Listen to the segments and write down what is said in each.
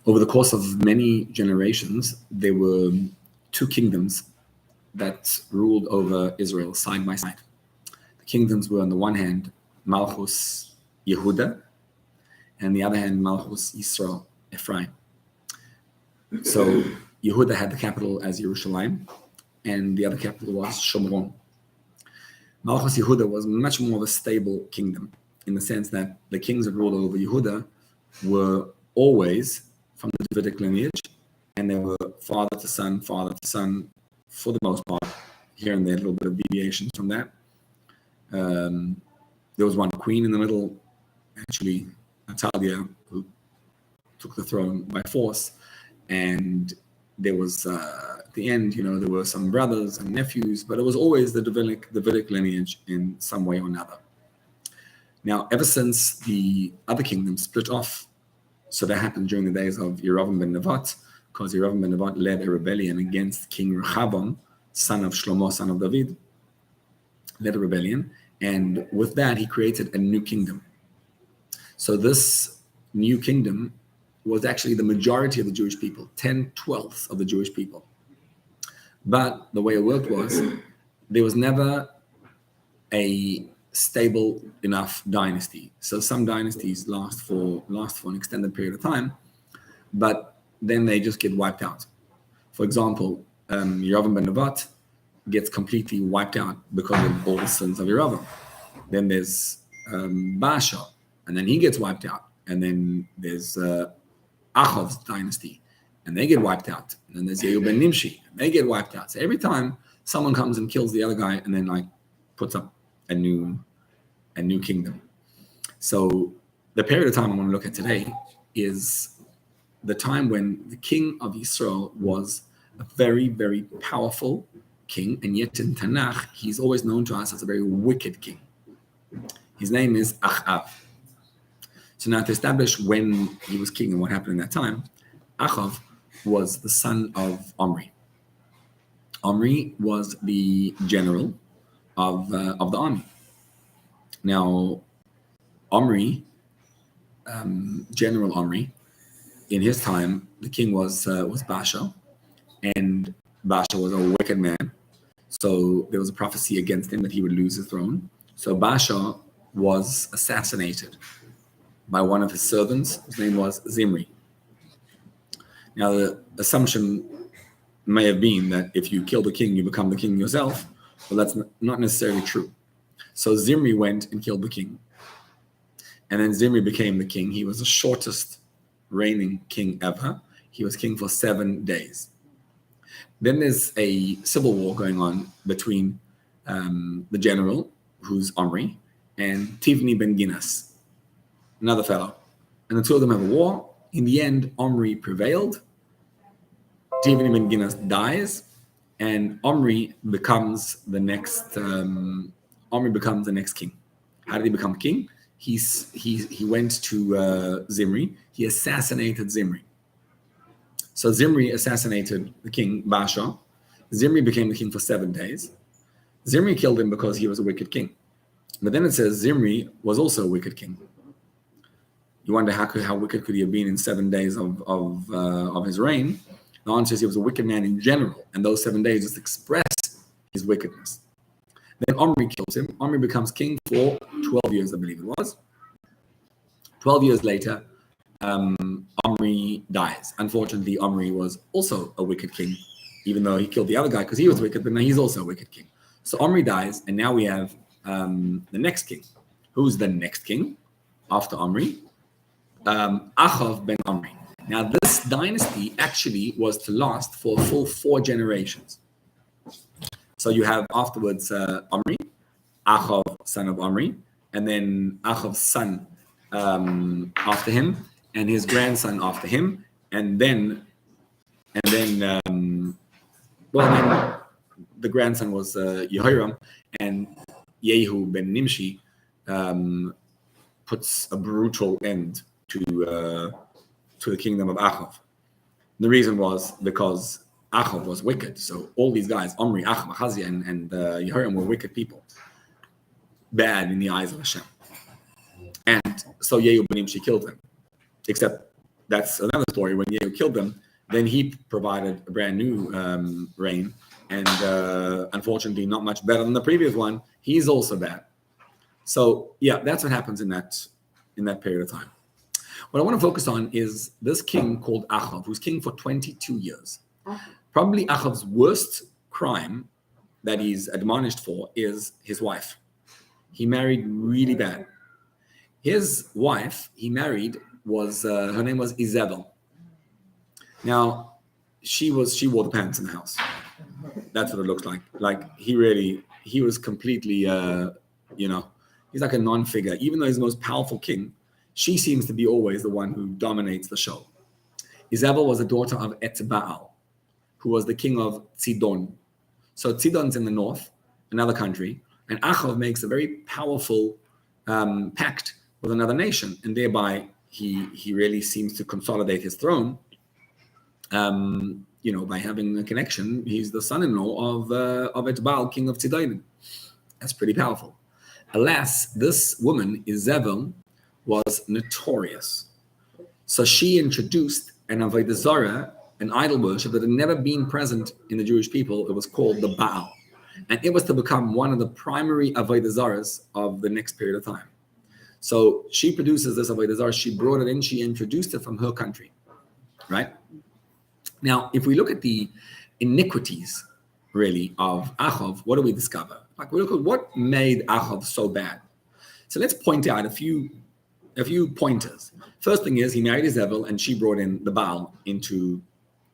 Over the course of many generations, there were two kingdoms that ruled over Israel side by side. The kingdoms were, on the one hand, Malchus Yehuda, and the other hand, Malchus Yisrael, Ephraim. So Yehuda had the capital as Yerushalayim, and the other capital was Shomron. Malchus Yehuda was much more of a stable kingdom, in the sense that the kings that ruled over Yehuda were always from the Davidic lineage, and they were father to son, for the most part. Here and there, a little bit of deviations from that. There was one queen in the middle, actually, Natalia, who took the throne by force, and there was, at the end, there were some brothers and nephews, but it was always the Davidic lineage in some way or another. Now, ever since the other kingdoms split off, so that happened during the days of Yerovam ben Nevat, because Yerovam ben Nevat led a rebellion against King Rehoboam, son of Shlomo, son of David, led a rebellion, and with that, he created a new kingdom. So this new kingdom was actually the majority of the Jewish people, 10/12 of the Jewish people. But the way it worked was, there was never a stable enough dynasty. So some dynasties last for an extended period of time, but then they just get wiped out. For example, Yerovam ben Nevat gets completely wiped out because of all the sins of Yerovam. Then there's Baasha, and then he gets wiped out. And then there's Achav's dynasty, and they get wiped out. And then there's Yehu ben Nimshi, and they get wiped out. So every time someone comes and kills the other guy, and then puts up a new kingdom. So the period of time I want to look at today is the time when the king of Israel was a very, very powerful king, and yet in Tanakh, he's always known to us as a very wicked king. His name is Achav. So now to establish when he was king and what happened in that time, Achav was the son of Omri. Omri was the general of the army. Now, Omri, General Omri, in his time, the king was Baasha, and Baasha was a wicked man. So there was a prophecy against him that he would lose his throne. So Baasha was assassinated by one of his servants, whose name was Zimri. Now, the assumption may have been that if you kill the king, you become the king yourself. But that's not necessarily true. So Zimri went and killed the king. And then Zimri became the king. He was the shortest reigning king ever. He was king for 7 days. Then there's a civil war going on between the general, who's Omri, and Tivni ben Ginas, another fellow. And the two of them have a war. In the end, Omri prevailed. Tivni ben Ginas dies, and Omri becomes the next king. How did he become king? He went to Zimri. He assassinated Zimri. So Zimri assassinated the king, Baasha. Zimri became the king for 7 days. Zimri killed him because he was a wicked king. But then it says Zimri was also a wicked king. You wonder how wicked could he have been in 7 days of his reign? The answer is he was a wicked man in general, and those 7 days just express his wickedness. Then Omri kills him. Omri becomes king for 12 years, I believe it was. 12 years later, Omri dies. Unfortunately, Omri was also a wicked king, even though he killed the other guy because he was wicked, but now he's also a wicked king. So Omri dies, and now we have the next king. Who's the next king after Omri? Achav ben Omri. Now, this dynasty actually was to last for a full 4 generations. So you have afterwards Omri, Achav, son of Omri, and then Achav's son after him, and his grandson after him, and then the grandson was Yehoram, and Yehu ben Nimshi puts a brutal end to the kingdom of Achav. The reason was because Achav was wicked. So all these guys, Omri, Achav, Achaziah, and Yehoram were wicked people, bad in the eyes of Hashem. And so Yehu ben Nimshi killed them. Except that's another story. When Yehu killed them, then he provided a brand new reign, and unfortunately not much better than the previous one. He's also bad. So yeah, that's what happens in that period of time. What I want to focus on is this king called Achav, who's king for 22 years. Probably Achav's worst crime that he's admonished for is his wife. He married really bad. His wife he married was her name was Isabel. Now she wore the pants in the house. That's what it looks like. Like he was completely he's like a non-figure. Even though he's the most powerful king, she seems to be always the one who dominates the show. Isabel was a daughter of Etbaal, who was the king of Tzidon. So Tzidon's in the north, another country, and Achav makes a very powerful pact with another nation, and thereby he really seems to consolidate his throne. By having a connection, he's the son-in-law of Etbaal, king of Tzidon. That's pretty powerful. Alas, this woman, Isabel, was notorious. So she introduced an Avodah Zarah, an idol worship that had never been present in the Jewish people. It was called the Baal. And it was to become one of the primary Avodah Zarahs of the next period of time. So she produces this Avodah Zarah. She brought it in. She introduced it from her country, right? Now, if we look at the iniquities, really, of Achav, what do we discover? Like, we look at what made Achav so bad. So let's point out a few pointers. First thing is he married Isabel, and she brought in the Baal into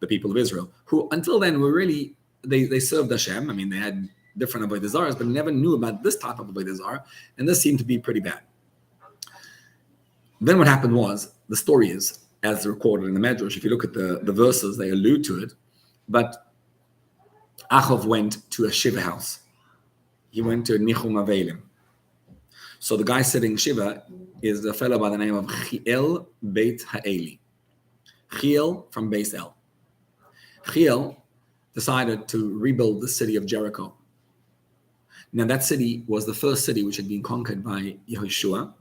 the people of Israel, who until then were really, they served Hashem. I mean, they had different Avodah Zarahs, but never knew about this type of Avodah Zarah, and this seemed to be pretty bad. Then what happened was, the story is, as recorded in the Medrash, if you look at the verses, they allude to it, but Achav went to a Shiva house. He went to Nichum Avelim. So the guy sitting Shiva is a fellow by the name of Chiel Beit Ha'eli. Chiel from Beis El. Chiel decided to rebuild the city of Jericho. Now that city was the first city which had been conquered by Yehoshua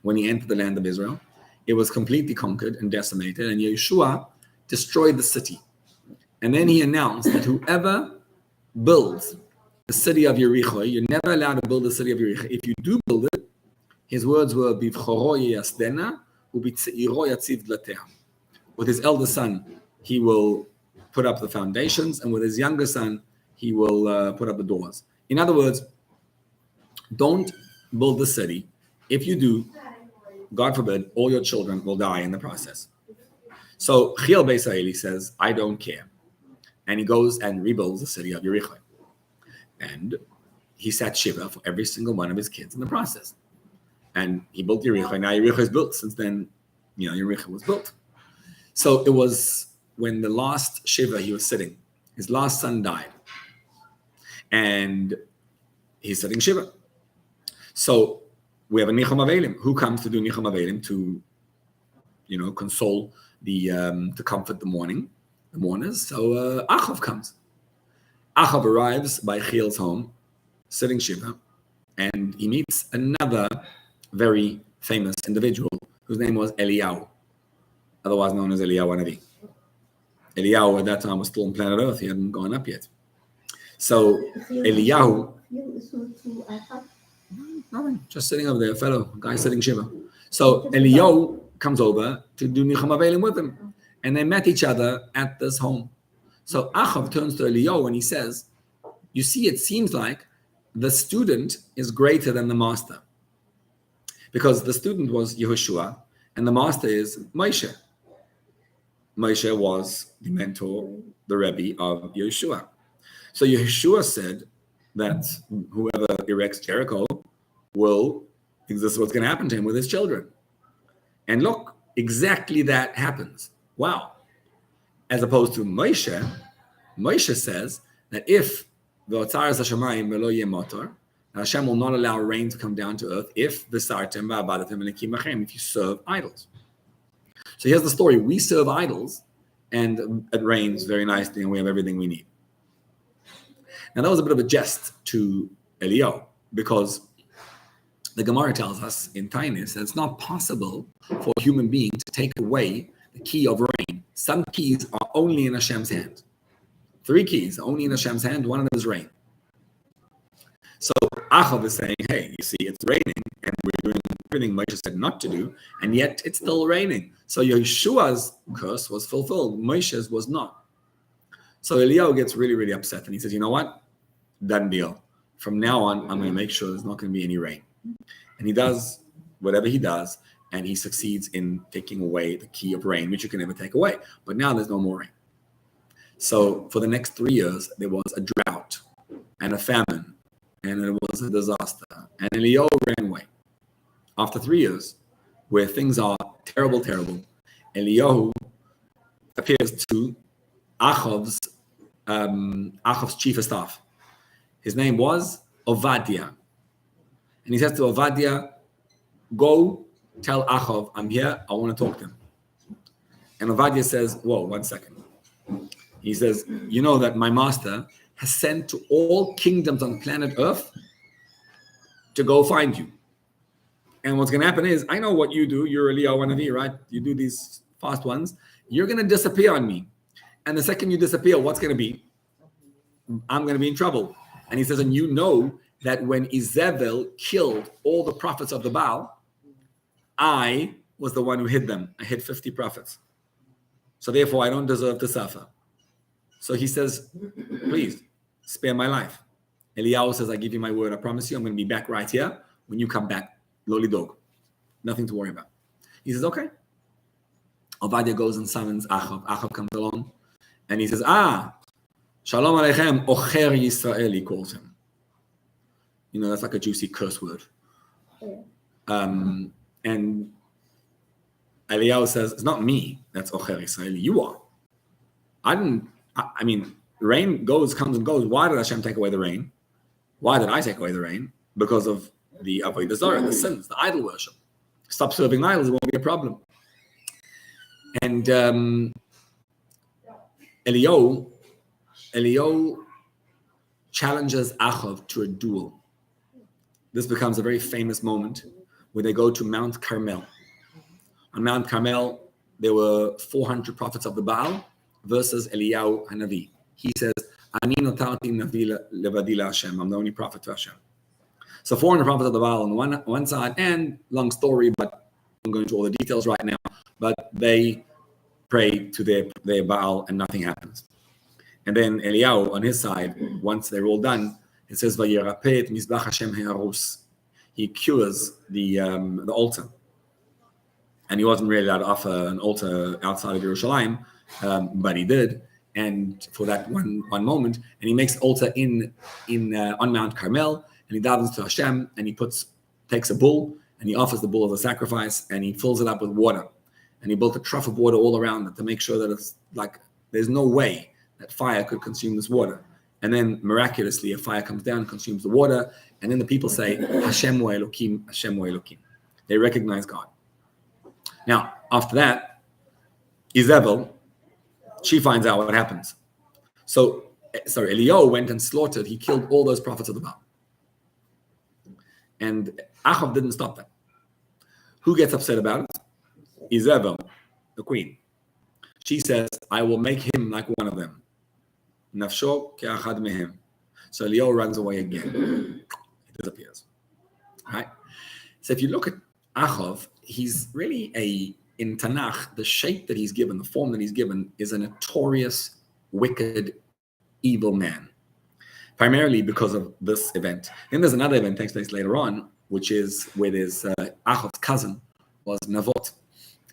when he entered the land of Israel. It was completely conquered and decimated, and Yehoshua destroyed the city. And then he announced that whoever builds the city of Yericho, you're never allowed to build the city of Yericho. If you do build it, his words were, with his elder son, he will put up the foundations, and with his younger son, he will put up the doors. In other words, don't build the city. If you do, God forbid, all your children will die in the process. So Chiel Beis Ha'eli says, I don't care. And he goes and rebuilds the city of Yericho. And he sat Shiva for every single one of his kids in the process. And he built Yericho. Now Yericho is built. Since then, Yericho was built. So it was when the last Shiva he was sitting, his last son died. And he's sitting Shiva. So we have a Nichum Avelim. Who comes to do Nichum Avelim to, console to comfort the mourners? So Achav comes. Achav arrives by Chiel's home, sitting Shiva, and he meets another very famous individual whose name was Eliyahu, otherwise known as Eliyahu Hanavi. Eliyahu at that time was still on planet Earth. He hadn't gone up yet. So Eliyahu, nothing, just sitting over there, a fellow guy sitting Shiva. So Eliyahu comes over to do Nichum Avelim with him, and they met each other at this home. So Achav turns to Eliyahu and he says, you see, it seems like the student is greater than the master. Because the student was Yehoshua and the master is Moshe. Moshe was the mentor, the Rebbe of Yehoshua. So Yehoshua said that whoever erects Jericho this is what's going to happen to him with his children. And look, exactly that happens. Wow. As opposed to Moshe says that if Hashem will not allow rain to come down to earth if you serve idols. So here's the story. We serve idols and it rains very nicely and we have everything we need. Now that was a bit of a jest to Eliyahu because the Gemara tells us in Tainis that it's not possible for a human being to take away the the key of rain. Some keys are only in Hashem's hand. 3 keys only in Hashem's hand. One of them is rain. So Achav is saying, hey, you see, it's raining, and we're doing everything Moshe said not to do, and yet it's still raining. So Yeshua's curse was fulfilled. Moshe's was not. So Eliyahu gets really, really upset, and he says, you know what? Done deal. From now on, I'm going to make sure there's not going to be any rain. And he does whatever he does, and he succeeds in taking away the key of rain, which you can never take away. But now there's no more rain. So for the next 3 years, there was a drought and a famine, and it was a disaster. And Eliyahu ran away. After 3 years, where things are terrible, Eliyahu appears to Achav's chief of staff. His name was Ovadia. And he says to Ovadia, go tell Achav, I'm here, I want to talk to him. And Ovadia says, whoa, 1 second. He says, you know that my master has sent to all kingdoms on planet Earth to go find you. And what's going to happen is, I know what you do. You're Eliyahu Hanavi, right? You do these fast ones. You're going to disappear on me. And the second you disappear, what's going to be? I'm going to be in trouble. And he says, and you know that when Izebel killed all the prophets of the Baal, I was the one who hid them. I hid 50 prophets. So therefore, I don't deserve to suffer. So he says, please, spare my life. Eliyahu says, I give you my word. I promise you, I'm going to be back right here when you come back. Loli dog. Nothing to worry about. He says, okay. Ovadia goes and summons Achav. Achav comes along. And he says, Shalom Aleichem, Ocher Yisrael, he calls him. You know, that's like a juicy curse word. And Eliyahu says, it's not me, that's Ocher Yisrael, you are. I mean, rain comes and goes. Why did Hashem take away the rain? Why did I take away the rain? Because of the Avodah Zarah, the sins, the idol worship. Stop serving idols, it won't be a problem. And Eliyahu challenges Achav to a duel. This becomes a very famous moment where they go to Mount Carmel. On Mount Carmel, there were 400 prophets of the Baal versus Eliyahu Hanavi. He says, Ani notarti navi levadi LaHashem. I'm the only prophet to Hashem. So 400 prophets of the Baal on one side, and long story, but I'm going into all the details right now, but they pray to their Baal and nothing happens. And then Eliyahu on his side, once they're all done, it says, Vayirapeh mizbach Hashem he'arus. He cures the altar. And he wasn't really allowed to offer an altar outside of Yerushalayim, but he did. And for that one moment, and he makes an altar on Mount Carmel, and he davens to Hashem, and he takes a bull, and he offers the bull as a sacrifice, and he fills it up with water. And he built a trough of water all around it to make sure that it's like, there's no way that fire could consume this water. And then miraculously, a fire comes down, consumes the water, and then the people say, Hashem wa Elokim, Hashem wa Elokim. They recognize God. Now, after that, Izebel, she finds out what happens. So, Eliyahu went and slaughtered, he killed all those prophets of the Baal. And Achav didn't stop that. Who gets upset about it? Izebel, the queen. She says, I will make him like one of them. Nafsho ke'achad mehem. So Eliyahu runs away again. He disappears. Right? So if you look at Achav, he's really in Tanakh, the shape that he's given, the form that he's given, is a notorious, wicked, evil man. Primarily because of this event. Then there's another event that takes place later on, which is where there's Achav's cousin was Navot,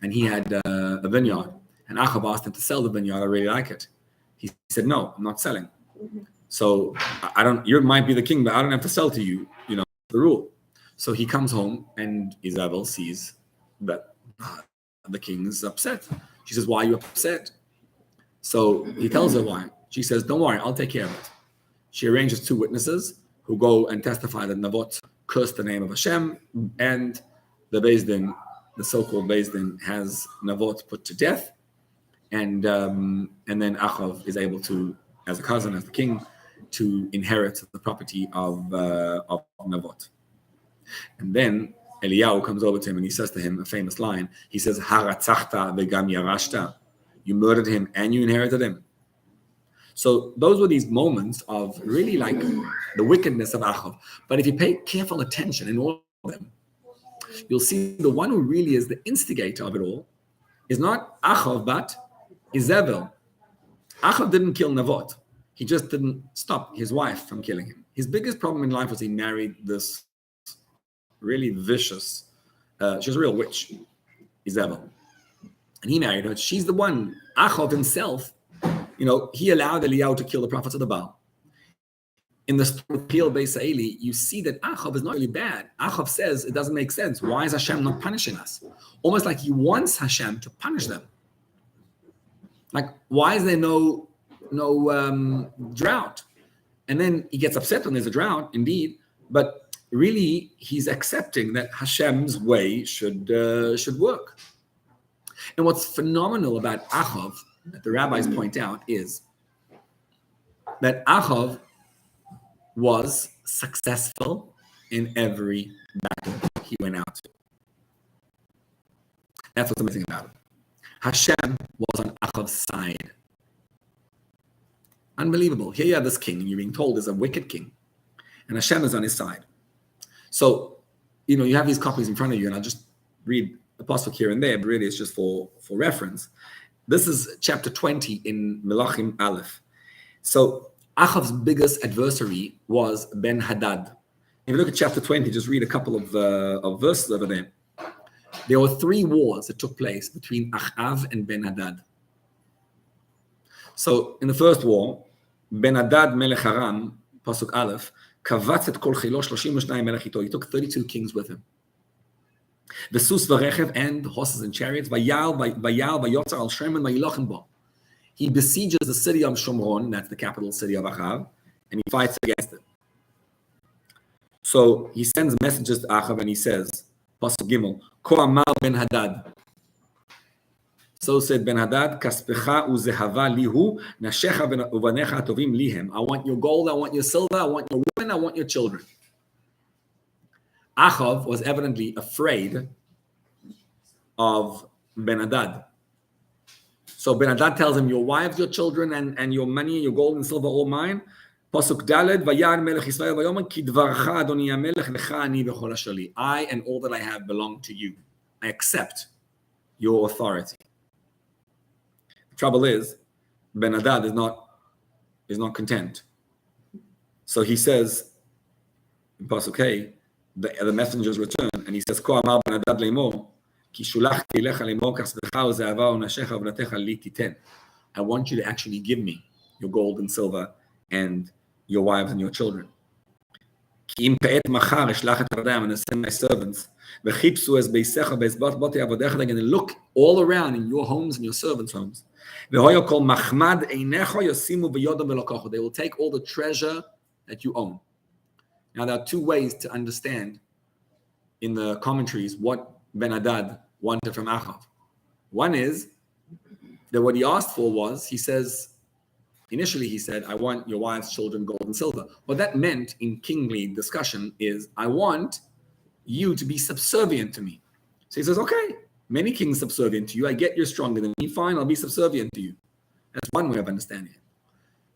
and he had a vineyard. And Achav asked him to sell the vineyard. I really like it. He said, no, I'm not selling. So you might be the king, but I don't have to sell to you, you know, the rule. So he comes home and Izebel sees that the king is upset. She says, why are you upset? So he tells her why. She says, don't worry, I'll take care of it. She arranges 2 witnesses who go and testify that Navot cursed the name of Hashem, and the Beis Din, the so-called Beis Din, has Navot put to death. And then Achav is able to, as a cousin, as the king, to inherit the property of Navot. And then Eliyahu comes over to him and he says to him a famous line. He says, Haratzachta vegam yarashta. You murdered him and you inherited him. So those were these moments of really like the wickedness of Achav. But if you pay careful attention in all of them, you'll see the one who really is the instigator of it all is not Achav, but Izebel. Achav didn't kill Navot. He just didn't stop his wife from killing him. His biggest problem in life was he married this really vicious, she was a real witch, Izebel. And he married her. She's the one. Achav himself, he allowed Eliyahu to kill the prophets of the Baal. In the story of Pil Beis Ha'eli, you see that Achav is not really bad. Achav says it doesn't make sense. Why is Hashem not punishing us? Almost like he wants Hashem to punish them. Like, why is there no drought? And then he gets upset when there's a drought, indeed. But really, he's accepting that Hashem's way should work. And what's phenomenal about Achav, that the rabbis point out, is that Achav was successful in every battle he went out to. That's what's amazing about it. Hashem was on Achav's side. Unbelievable. Here you have this king, and you're being told is a wicked king, and Hashem is on his side. So, you have these copies in front of you, and I'll just read a pasuk here and there, but really it's just for reference. This is chapter 20 in Melachim Aleph. So Achav's biggest adversary was Ben Hadad. If you look at chapter 20, just read a couple of verses over there. There were 3 wars that took place between Achav and Ben Hadad. So in the first war, Ben Hadad Melech Aram, pasuk Aleph, kavatz et kol chilo 32 melech ito. He took 32 kings with him. The sus v'rechev, and horses and chariots. Vayal vayotzer al Shemron vayilochem bo. He besieges the city of Shomron, that's the capital city of Achav, and he fights against it. So he sends messages to Achav and he says, Pasuk Gimel, Ko amar Ben Hadad. So said Ben Hadad, Kaspecha uzehava lihu, nashecha uvanecha atovim lihem. I want your gold, I want your silver, I want your women, I want your children. Achav was evidently afraid of Ben Hadad. So Ben Hadad tells him, your wives, your children, and your money, your gold and silver, all mine. Pasuk Daled, Vayan Melech Yisrael Vayomer, Ki dvarcha Adoni HaMelech lecha ani v'chol ashali. I and all that I have belong to you. I accept your authority. The trouble is, Ben Hadad is not content. So he says, in Pasuk Hey, the messengers return, and he says, Ko amar Ben Hadad le'mor, ki shulachti lecha le'mor kaspecha u'ze'ava u'nashecha u'vnatecha li titen. I want you to actually give me your gold and silver and your wives and your children. Ki im pe'et machar eshlach et avadai, I'm going to send my servants. V'chipsu es beisecha be'ezbot botei avodecha. They're going to look all around in your homes and your servants' homes. V'hoyo kol machmad einecho yosimu v'yodam v'lokocho. They will take all the treasure that you own. Now, there are 2 ways to understand in the commentaries what Ben Hadad wanted from Achav. One is that what he asked for was, initially he said, I want your wives, children, gold and silver. What that meant in kingly discussion is, I want you to be subservient to me. So he says, okay, many kings subservient to you. I get you're stronger than me. Fine, I'll be subservient to you. That's one way of understanding it.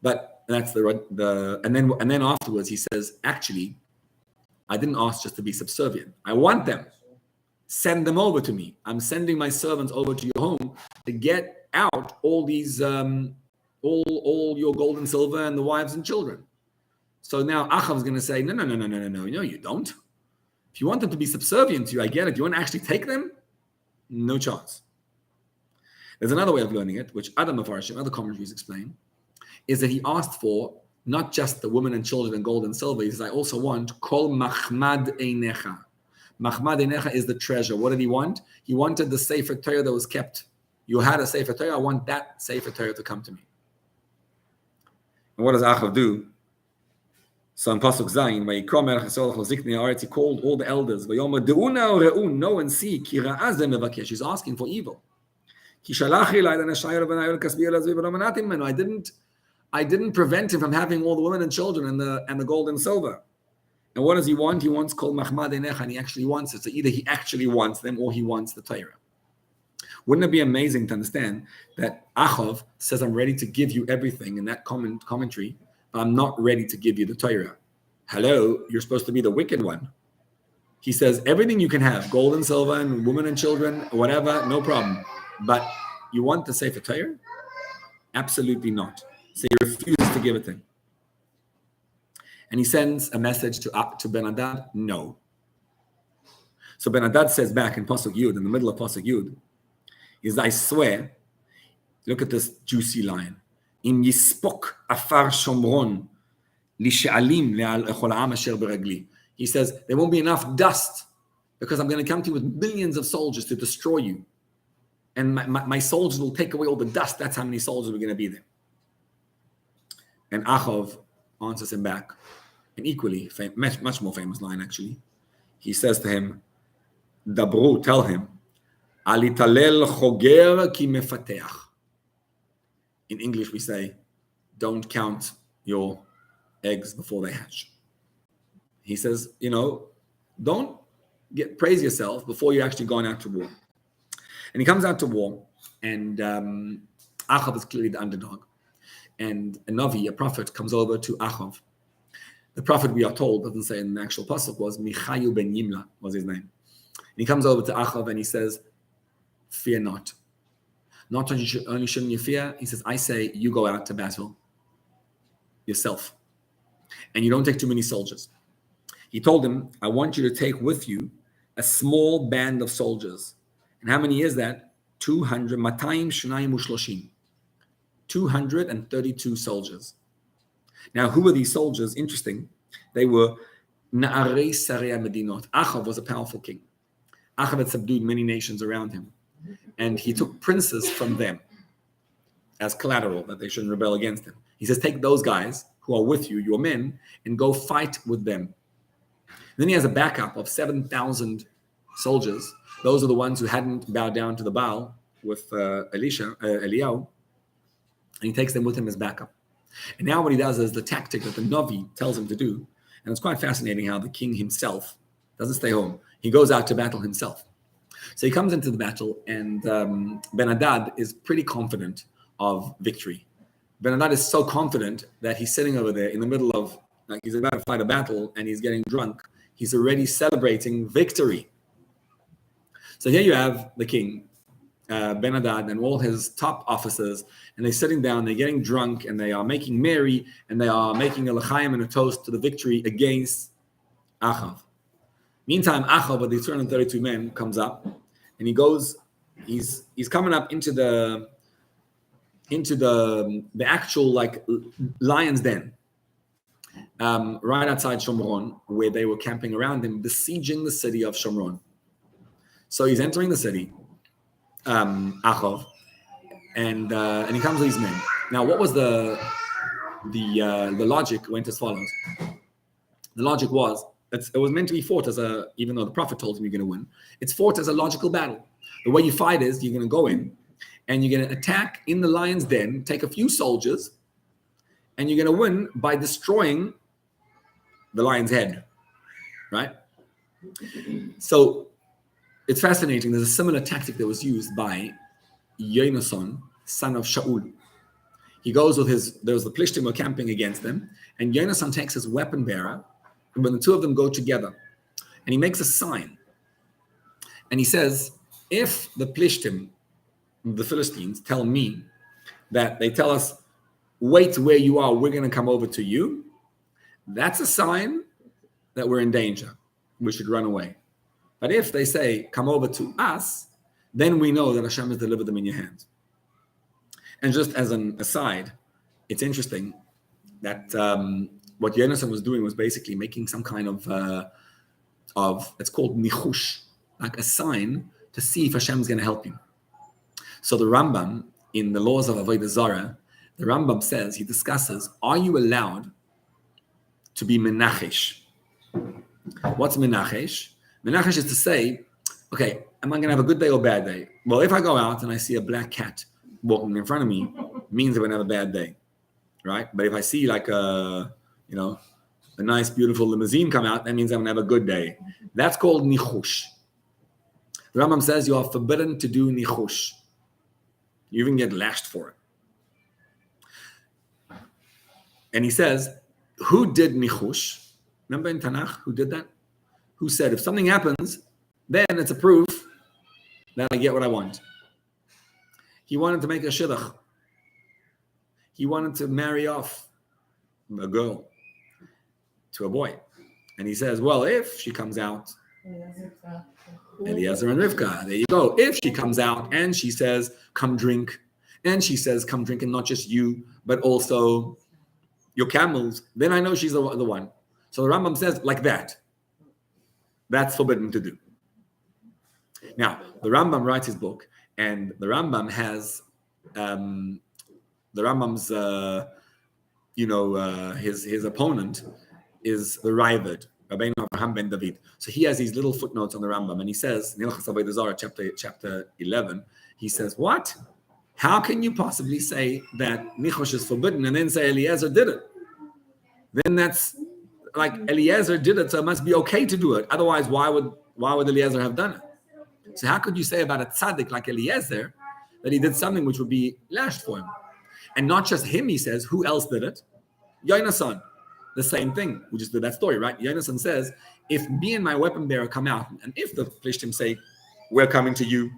But that's and then afterwards he says, actually, I didn't ask just to be subservient. I want them. Send them over to me. I'm sending my servants over to your home to get out all these all your gold and silver and the wives and children. So now Achav's going to say, no, you don't. If you want them to be subservient to you, I get it. You want to actually take them? No chance. There's another way of learning it, which Adam Afarshim, other commentaries explain, is that he asked for not just the women and children and gold and silver. He says, I also want kol machmad einecha. Machmad einecha is the treasure. What did he want? He wanted the Sefer Torah that was kept. You had a Sefer Torah, I want that Sefer Torah to come to me. And what does Achav do? So in Pasuk Zayin, Vayikra Melech Yisrael Chaziknei Haaretz, he called all the elders. Vayomer De'una Re'un, know and see, Ki Ra'ah Ze Mevakesh. He's asking for evil. Ki Shalach Ilai L'Nashayel V'Nayel Kasbi Elazvi V'Lo Manatim Menu. I didn't prevent him from having all the women and children and the gold and silver. And what does he want? He wants kol machmad einecha, and he actually wants it. So either he actually wants them or he wants the Torah. Wouldn't it be amazing to understand that Achav says, I'm ready to give you everything in that commentary, but I'm not ready to give you the Torah. Hello, you're supposed to be the wicked one. He says, everything you can have, gold and silver and women and children, whatever, no problem. But you want the Sefer Torah? Absolutely not. So he refuses to give it to him. And he sends a message to Ben Hadad, no. So Ben Hadad says back in Pasuk Yud, in the middle of Pasuk Yud, is I swear, look at this juicy line. Im yispok afar shomron li she'alim le'chol ha'am asher beragli. He says, there won't be enough dust because I'm going to come to you with millions of soldiers to destroy you. And my soldiers will take away all the dust. That's how many soldiers are going to be there. And Achav answers him back. An equally, much more famous line actually. He says to him, Dabru, tell him, Alitalel choger ki mefateach. In English we say, don't count your eggs before they hatch. He says, don't praise yourself before you're actually going out to war. And he comes out to war, and Achav is clearly the underdog. And a Navi, a prophet, comes over to Achav. The prophet, we are told, doesn't say in the actual pasuk, was Michayu ben Yimla, was his name. And he comes over to Achav and he says, fear not. Not only shouldn't you fear, he says, I say you go out to battle yourself. And you don't take too many soldiers. He told him, I want you to take with you a small band of soldiers. And how many is that? 232 soldiers. Now, who were these soldiers? Interesting. They were Na'arei Sarei Medinot. Achav was a powerful king. Achav had subdued many nations around him. And he took princes from them as collateral that they shouldn't rebel against him. He says, take those guys who are with you, your men, and go fight with them. Then he has a backup of 7,000 soldiers. Those are the ones who hadn't bowed down to the Baal with Eliyahu. And he takes them with him as backup. And now what he does is the tactic that the Navi tells him to do. And it's quite fascinating how the king himself doesn't stay home. He goes out to battle himself. So he comes into the battle, and Ben Hadad is pretty confident of victory. Ben Hadad is so confident that he's sitting over there in the middle of, like he's about to fight a battle, and he's getting drunk. He's already celebrating victory. So here you have the king, Ben Hadad, and all his top officers, and they're sitting down, they're getting drunk, and they are making merry, and they are making a l'chaim and a toast to the victory against Achav. Meantime, Achav, with the 232 men, comes up, and he goes, he's coming up into the actual like lion's den, right outside Shomron, where they were camping around him, besieging the city of Shomron. So he's entering the city, Achav, and he comes with these men. Now, what was the logic went as follows. The logic was it was meant to be fought as even though the prophet told him you're going to win, it's fought as a logical battle. The way you fight is you're going to go in and you're going to attack in the lion's den, take a few soldiers, and you're going to win by destroying the lion's head, right? So it's fascinating. There's a similar tactic that was used by Yonason, son of Shaul. He goes with there was the Plishtim were camping against them, and Yonason takes his weapon bearer, and when the two of them go together, and he makes a sign, and he says, if the Plishtim, the Philistines, tell me that they tell us, wait where you are, we're going to come over to you, that's a sign that we're in danger. We should run away. But if they say, come over to us, then we know that Hashem has delivered them in your hands. And just as an aside, it's interesting that what Yonason was doing was basically making some kind of it's called nichush, like a sign to see if Hashem is going to help you. So the Rambam, in the laws of Avodah Zarah, the Rambam says, he discusses, are you allowed to be menachesh? What's menachesh? Menachesh is to say, okay, am I going to have a good day or bad day? Well, if I go out and I see a black cat walking in front of me, it means I'm going to have a bad day, right? But if I see like a a nice, beautiful limousine come out, that means I'm going to have a good day. That's called nichush. The Rambam says you are forbidden to do nichush. You even get lashed for it. And he says, who did nichush? Remember in Tanakh, who did that? Who said, if something happens, then it's a proof that I get what I want. He wanted to make a shidduch. He wanted to marry off a girl to a boy. And he says, well, if she comes out, Eliezer and Rivka, there you go. If she comes out and she says, come drink, and she says, come drink, and not just you, but also your camels, then I know she's the one. So the Rambam says, like that. That's forbidden to do. Now, the Rambam writes his book, and the Rambam has the Rambam's, his opponent is the Raavad, Rabbeinu Avraham ben David. So he has these little footnotes on the Rambam, and he says, in Hilchos Avodah Zarah, chapter 11, he says, what? How can you possibly say that nichush is forbidden and then say Eliezer did it? Then that's like Eliezer did it, so it must be okay to do it. Otherwise, why would Eliezer have done it? So how could you say about a tzaddik like Eliezer that he did something which would be lashed for him? And not just him, he says, who else did it? Yonasan. The same thing. We just did that story, right? Yonasan says, if me and my weapon bearer come out, and if the Plishtim say, we're coming to you,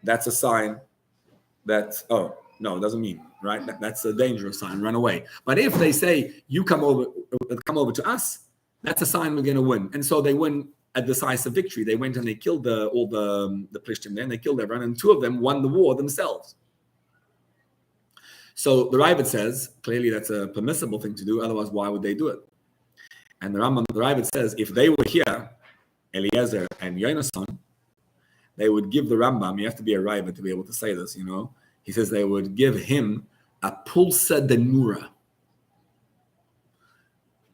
that's a sign that, oh, no, it doesn't mean, right? That's a dangerous sign, run away. But if they say, you come over to us, that's a sign we're going to win. And so they win a decisive victory. They went and they killed all the Plishtim there, and they killed everyone, and two of them won the war themselves. So the Raavad says, clearly that's a permissible thing to do, otherwise why would they do it? And the Raavad says, if they were here, Eliezer and Yonasan, they would give the Rambam, you have to be a Raavad to be able to say this, he says they would give him a pulsa denura.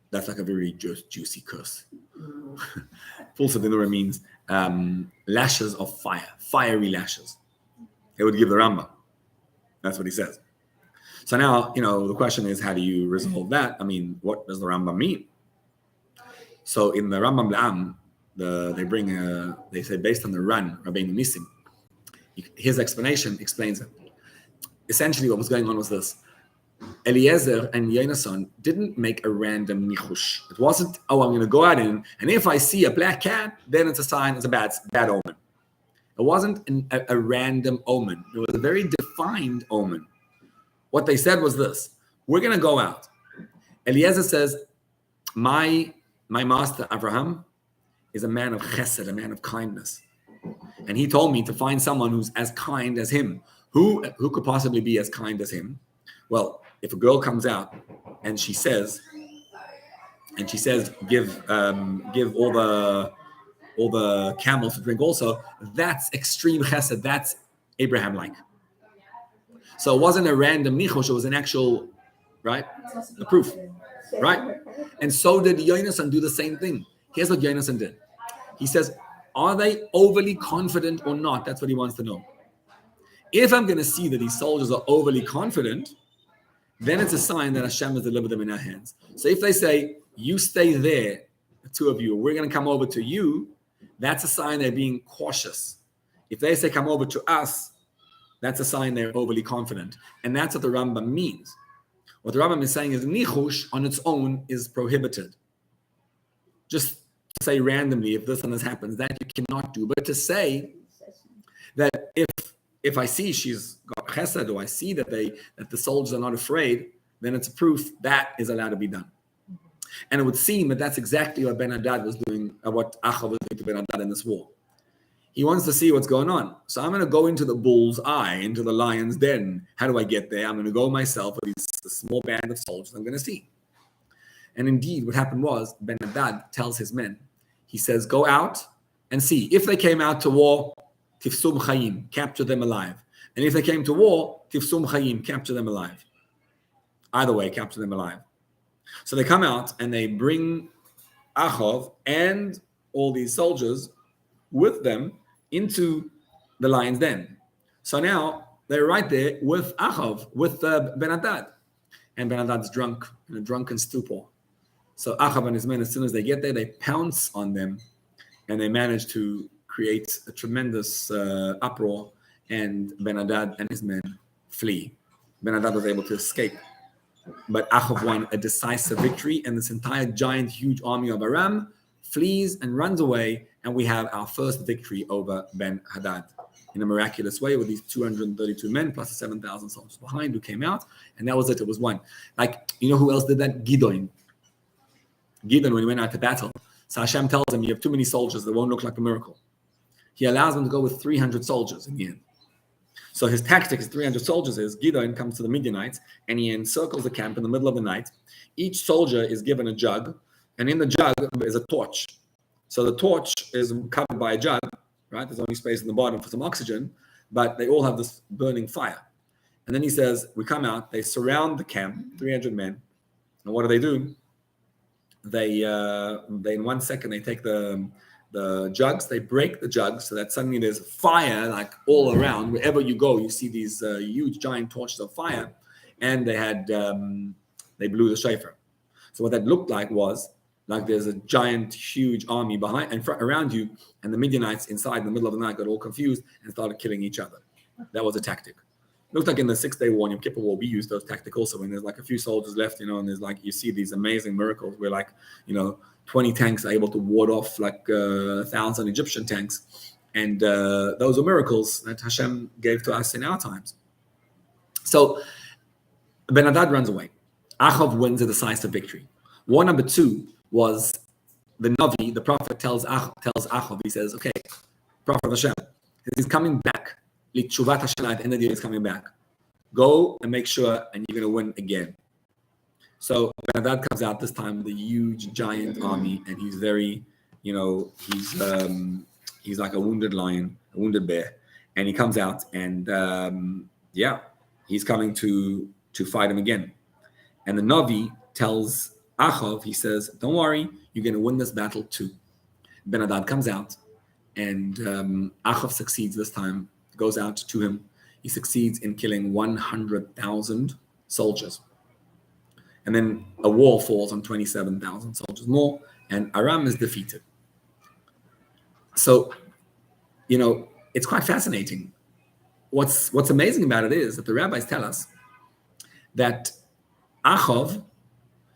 That's like a very juicy curse. Pulsa denura means lashes of fire, fiery lashes. They would give the Rambam. That's what he says. So now, the question is, how do you resolve that? I mean, what does the Rambam mean? So in the Rambam L'am, they say based on the Ran, Rabbeinu Nissim, his explanation explains it. Essentially what was going on was this. Eliezer and Yonasan didn't make a random nichush. It wasn't, I'm going to go out and if I see a black cat, then it's a sign, it's a bad omen. It wasn't a random omen. It was a very defined omen. What they said was this: we're going to go out. Eliezer says, my master Avraham is a man of chesed, a man of kindness. And he told me to find someone who's as kind as him. Who could possibly be as kind as him? Well, if a girl comes out and she says, give all the camels to drink also, that's extreme chesed, that's Abraham-like. So it wasn't a random nichosh, it was an actual, right? A proof, right? And so did Yonasan do the same thing. Here's what Yonasan did. He says, are they overly confident or not? That's what he wants to know. If I'm going to see that these soldiers are overly confident, then it's a sign that Hashem has delivered them in our hands. So if they say, you stay there, the two of you, we're going to come over to you, that's a sign they're being cautious. If they say, come over to us, that's a sign they're overly confident. And that's what the Rambam means. What the Rambam is saying is nichush on its own is prohibited. Just to say randomly, if this and this happens, that you cannot do. But to say that if I see she's got chesed, or I see that the soldiers are not afraid, then it's a proof that is allowed to be done. And it would seem that that's exactly what Ben Hadad was doing, what Achav was doing to Ben Hadad in this war. He wants to see what's going on. So I'm going to go into the bull's eye, into the lion's den. How do I get there? I'm going to go myself with a small band of soldiers I'm going to see. And indeed, what happened was, Ben Hadad tells his men, he says, go out and see. If they came out to war, tifsum chayim, capture them alive. And if they came to war, tifsum chayim, capture them alive. Either way, capture them alive. So they come out and they bring Achav and all these soldiers with them into the lion's den. So now they're right there with Achav, with Ben Hadad. And Ben Hadad's drunk, in a drunken stupor. So Achav and his men, as soon as they get there, they pounce on them, and they manage to create a tremendous uproar. And Ben Hadad and his men flee. Ben Hadad was able to escape, but Achav won a decisive victory, and this entire giant, huge army of Aram flees and runs away, and we have our first victory over Ben Hadad in a miraculous way with these 232 men plus the 7,000 soldiers behind who came out, and that was it. It was won. Like, you know who else did that? Gideon, when he went out to battle. So Hashem tells him, you have too many soldiers, that won't look like a miracle. He allows them to go with 300 soldiers in the end. So his tactic is 300 soldiers is Gideon comes to the Midianites and he encircles the camp in the middle of the night. Each soldier is given a jug, and in the jug is a torch. So the torch is covered by a jug, right? There's only space in the bottom for some oxygen, but they all have this burning fire. And then he says, we come out, they surround the camp, 300 men. And what do? They in 1 second, they take the jugs, they break the jugs so that suddenly there's fire like all around. Wherever you go, you see these huge giant torches of fire. And they blew the shofar. So what that looked like was like there's a giant, huge army behind and around you, and the Midianites inside in the middle of the night got all confused and started killing each other. That was a tactic. Looked like in the 6-day war, Yom Kippur War, we used those tactics also when there's like a few soldiers left, and there's like, you see these amazing miracles where 20 tanks are able to ward off like 1,000 Egyptian tanks. And those are miracles that Hashem gave to us in our times. So Ben Hadad runs away. Achav wins a decisive victory. War number 2 was the Navi, the prophet tells Achav, he says, okay, prophet of Hashem, he's coming back. L'tshuvat Hashanah, at the end of the year, he's coming back. Go and make sure, and you're going to win again. So Ben Hadad comes out this time with a huge, giant army, and he's very, he's like a wounded lion, a wounded bear, and he comes out, and he's coming to fight him again. And the Navi tells Achav, he says, don't worry, you're going to win this battle too. Ben Hadad comes out, and Achav succeeds this time, goes out to him. He succeeds in killing 100,000 soldiers. And then a wall falls on 27,000 soldiers more, and Aram is defeated. So, it's quite fascinating. What's amazing about it is that the rabbis tell us that Achav,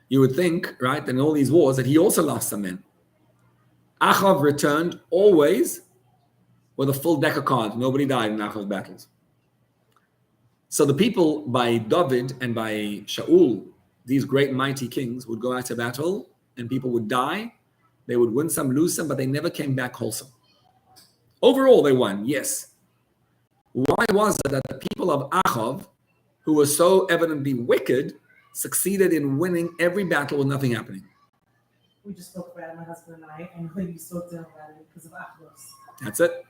you would think, right, in all these wars, that he also lost some men. Achav returned always with a full deck of cards. Nobody died in Achav's battles. So the people by David and by Shaul, these great mighty kings, would go out to battle and people would die. They would win some, lose some, but they never came back wholesome. Overall, they won, yes. Why was it that the people of Achav, who were so evidently wicked, succeeded in winning every battle with nothing happening? We just spoke about it, my husband and I, and we spoke to him about it because of Achlos. That's it.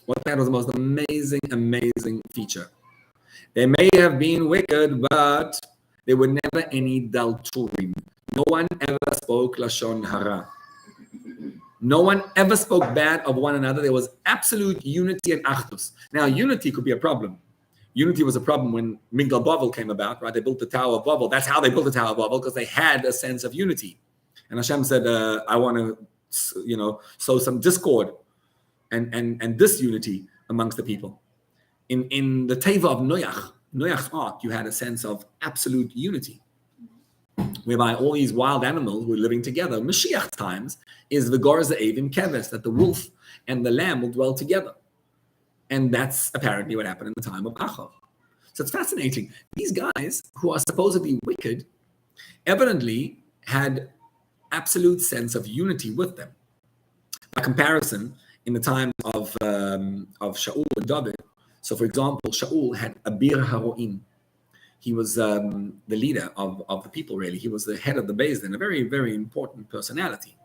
What that was the most amazing feature. They may have been wicked, but they were never any dalturim. No one ever spoke lashon hara. No one ever spoke bad of one another. There was absolute unity and achdus. Now, unity could be a problem. Unity was a problem when Migdal Bavel came about, right? They built the Tower of Babel. That's how they built the Tower of Babel, because they had a sense of unity. And Hashem said, I want to, sow some discord and disunity amongst the people. In the Teva of Noach's ark, you had a sense of absolute unity, whereby all these wild animals were living together. Mashiach times is V'gor Ze'evim Keves, that the wolf and the lamb will dwell together. And that's apparently what happened in the time of Achav. So it's fascinating. These guys, who are supposedly wicked, evidently had absolute sense of unity with them. By comparison, in the time of Shaul and David, so for example, Shaul had Abir Haroim. He was the leader of the people, really. He was the head of the Beis Din, a very, very important personality.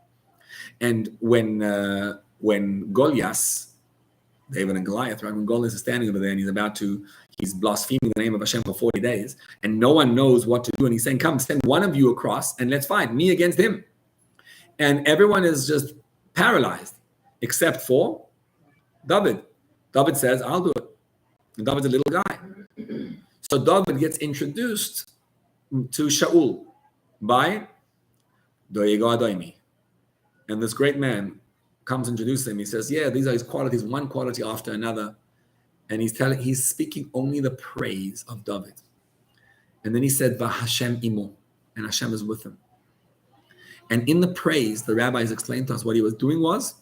And when Goliath, David and Goliath, right? When Goliath is standing over there and he's blaspheming the name of Hashem for 40 days, and no one knows what to do, and he's saying, come, send one of you across and let's fight, me against him. And everyone is just paralyzed, except for David. David says, I'll do it. And David's a little guy. So David gets introduced to Shaul by Doyego Adoimi. And this great man comes and introduces him. He says, yeah, these are his qualities, one quality after another. And he's speaking only the praise of David. And then he said, V'Hashem imo, and Hashem is with him. And in the praise, the rabbis explained to us what he was doing was,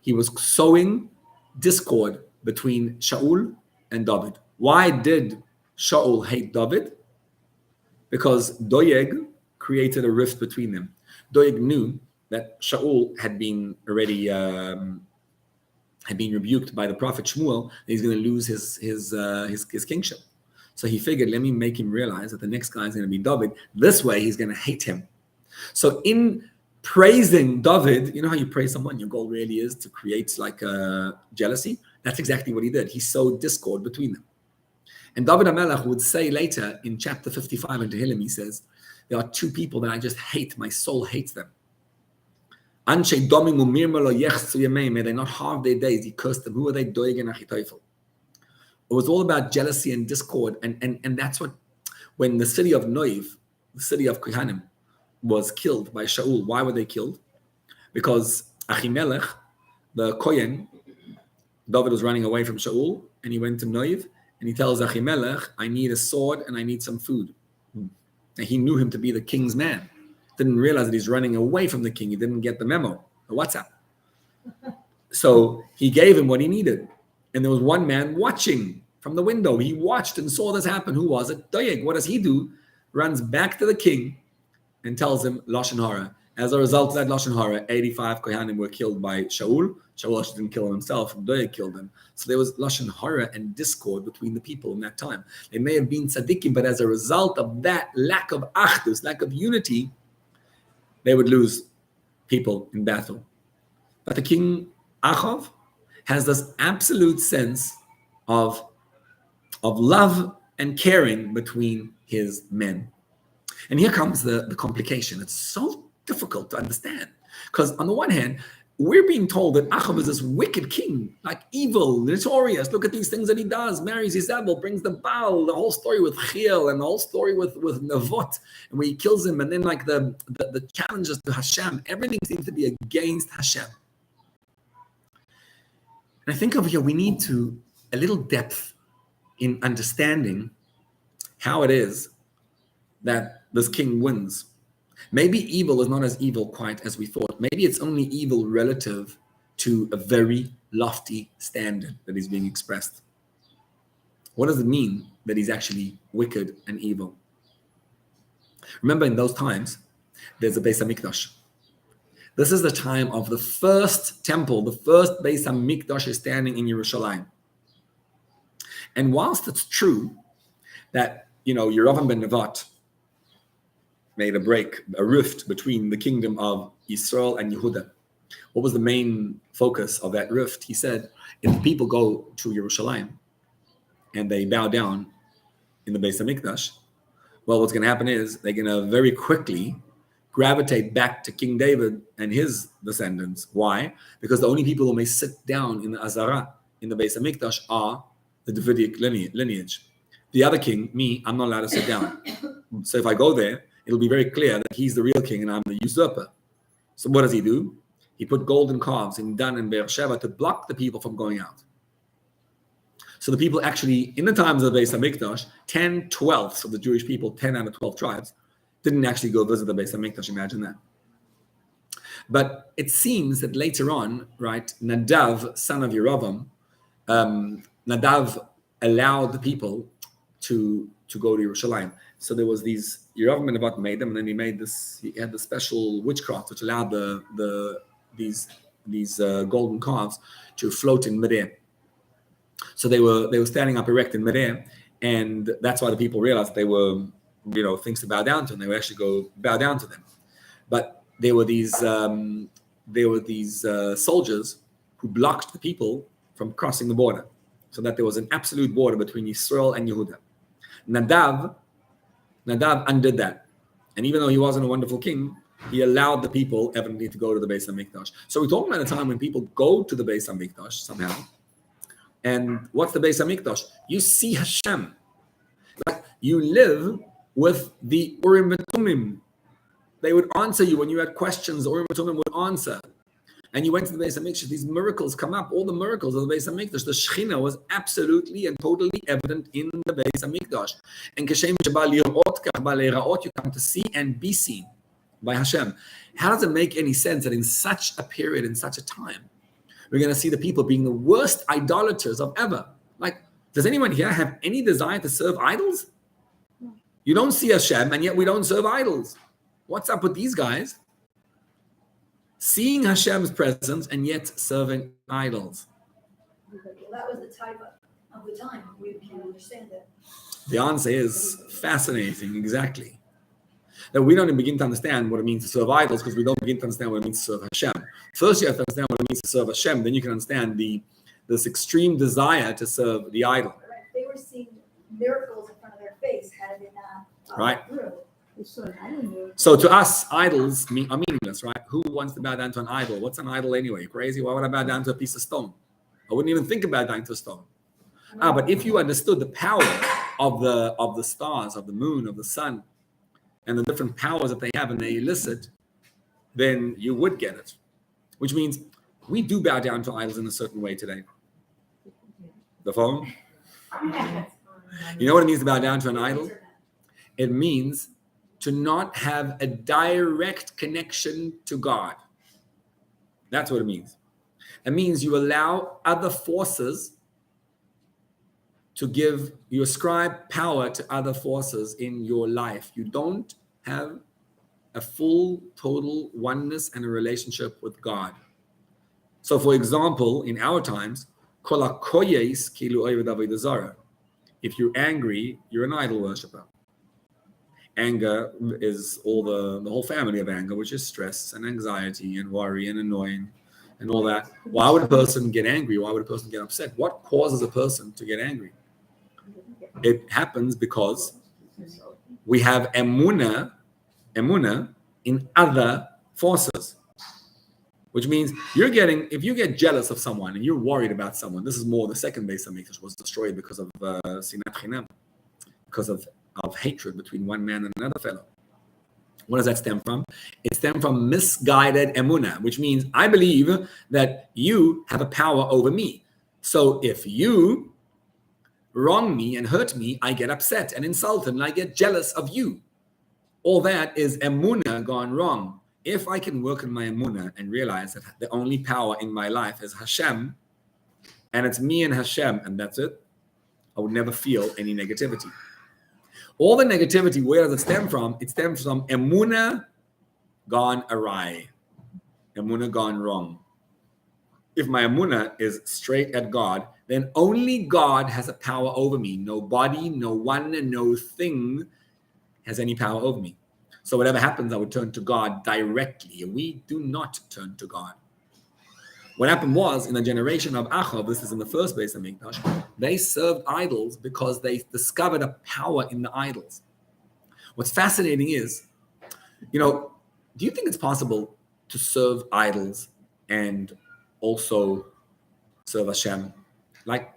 he was sowing discord between Shaul and David. Why did Shaul hate David? Because Doeg created a rift between them. Doeg knew that Shaul had been already rebuked by the prophet Shmuel, that he's going to lose his kingship. So he figured, let me make him realize that the next guy is going to be David. This way, he's going to hate him. So in praising David, you know how you praise someone, your goal really is to create like a jealousy? That's exactly what he did. He sowed discord between them. And David HaMelech would say later in chapter 55 in Tehillim, he says, there are two people that I just hate. My soul hates them. May they not halve their days. He cursed them. Who are they? Doeg and Achitophel. It was all about jealousy and discord. And that's what, when the city of Noiv, the city of Kohanim, was killed by Shaul. Why were they killed? Because Achimelech, the Kohen, David was running away from Shaul, and he went to Noiv, and he tells Achimelech, I need a sword and I need some food. And he knew him to be the king's man. Didn't realize that he's running away from the king. He didn't get the memo, the WhatsApp. So he gave him what he needed. And there was one man watching from the window. He watched and saw this happen. Who was it? Doeg. What does he do? Runs back to the king and tells him Lashon Hara. As a result of that Lashon Hara, 85 Kohanim were killed by Shaul. Shaul actually didn't kill him himself. Doeg killed him. So there was Lashon Hara and discord between the people in that time. They may have been tzaddikim, but as a result of that lack of achdus, lack of unity, they would lose people in battle. But the King Achav has this absolute sense of love and caring between his men. And here comes the complication. It's so difficult to understand. Because on the one hand, we're being told that Achav is this wicked king, like evil, notorious. Look at these things that he does. Marries Isabel, brings the Baal, the whole story with Chiel, and the whole story with Navot, and where he kills him. And then like the challenges to Hashem, everything seems to be against Hashem. And I think over here, we need to a little depth in understanding how it is that this king wins. Maybe evil is not as evil quite as we thought. Maybe it's only evil relative to a very lofty standard that is being expressed. What does it mean that he's actually wicked and evil? Remember, in those times, there's a Beis HaMikdash. This is the time of the first temple, the first Beis HaMikdash is standing in Yerushalayim. And whilst it's true that, Yerovam ben Nevat made a rift between the kingdom of Israel and Yehuda. What was the main focus of that rift? He said, if people go to Yerushalayim and they bow down in the Beis HaMikdash, well, what's going to happen is they're going to very quickly gravitate back to King David and his descendants. Why? Because the only people who may sit down in the Azara, in the Beis HaMikdash, are the Davidic lineage. The other king, me, I'm not allowed to sit down. So if I go there, it'll be very clear that he's the real king and I'm the usurper. So what does he do? He put golden calves in Dan and Beersheba to block the people from going out. So the people actually, in the times of the Beis HaMikdash, 10/12 of the Jewish people, 10 out of 12 tribes, didn't actually go visit the Beis HaMikdash. Imagine that. But it seems that later on, right, Nadav, son of Yerovam, Nadav allowed the people to go to Yerushalayim. So there was these, Yerovam ben Nevat made them, and then he had the special witchcraft which allowed these golden calves to float in midair. So they were standing up erect in midair, and that's why the people realized they were, things to bow down to, and they would actually go bow down to them. But there were these soldiers who blocked the people from crossing the border, so that there was an absolute border between Israel and Yehuda. Nadav undid that. And even though he wasn't a wonderful king, he allowed the people evidently to go to the Beis HaMikdash. So we're talking about a time when people go to the Beis HaMikdash somehow. And what's the Beis HaMikdash? You see Hashem. Like you live with the Urim and Tumim. They would answer you when you had questions. The Urim Tumim would answer. And you went to the Beis HaMikdash, these miracles come up, all the miracles of the Beis HaMikdash. The Shechina was absolutely and totally evident in the Beis HaMikdash. And Kashem Shabal Yirot Kach Ba'Leiraot, you come to see and be seen by Hashem. How does it make any sense that in such a period, in such a time, we're going to see the people being the worst idolaters of ever? Like, does anyone here have any desire to serve idols? You don't see Hashem, and yet we don't serve idols. What's up with these guys? Seeing Hashem's presence and yet serving idols. Well, that was the type of the time. We can understand that. The answer is fascinating, exactly. That we don't even begin to understand what it means to serve idols because we don't begin to understand what it means to serve Hashem. First, you have to understand what it means to serve Hashem. Then you can understand this extreme desire to serve the idol. Right. They were seeing miracles in front of their face had it not Right. through. So to us, idols are meaningless, right? Who wants to bow down to an idol? What's an idol anyway? You're crazy? Why would I bow down to a piece of stone? I wouldn't even think about dying to a stone. But if you understood the power of the stars, of the moon, of the sun, and the different powers that they have and they elicit, then you would get it. Which means we do bow down to idols in a certain way today. The phone? You know what it means to bow down to an idol? It means to not have a direct connection to God. That's what it means. It means you allow other forces you ascribe power to other forces in your life. You don't have a full, total oneness and a relationship with God. So, for example, in our times, if you're angry, you're an idol worshiper. Anger is the whole family of anger, which is stress and anxiety and worry and annoying and all that. Why would a person get angry? Why would a person get upset? What causes a person to get angry? It happens because we have emuna in other forces, which means if you get jealous of someone and you're worried about someone, this is more the second Beis HaMikdash was destroyed because of sinat chinam, because of hatred between one man and another fellow. What does that stem from? It stems from misguided emuna, which means I believe that you have a power over me. So if you wrong me and hurt me, I get upset and insulted and I get jealous of you. All that is emuna gone wrong. If I can work in my emuna and realize that the only power in my life is Hashem, and it's me and Hashem, and that's it, I would never feel any negativity. All the negativity, where does it stem from? It stems from emuna gone awry, emuna gone wrong. If my emuna is straight at God, then only God has a power over me. No body, no one, no thing has any power over me. So whatever happens, I would turn to God directly. We do not turn to God. What happened was, in the generation of Achav, this is in the first Beis HaMikdash, they served idols because they discovered a power in the idols. What's fascinating is, do you think it's possible to serve idols and also serve Hashem? Like,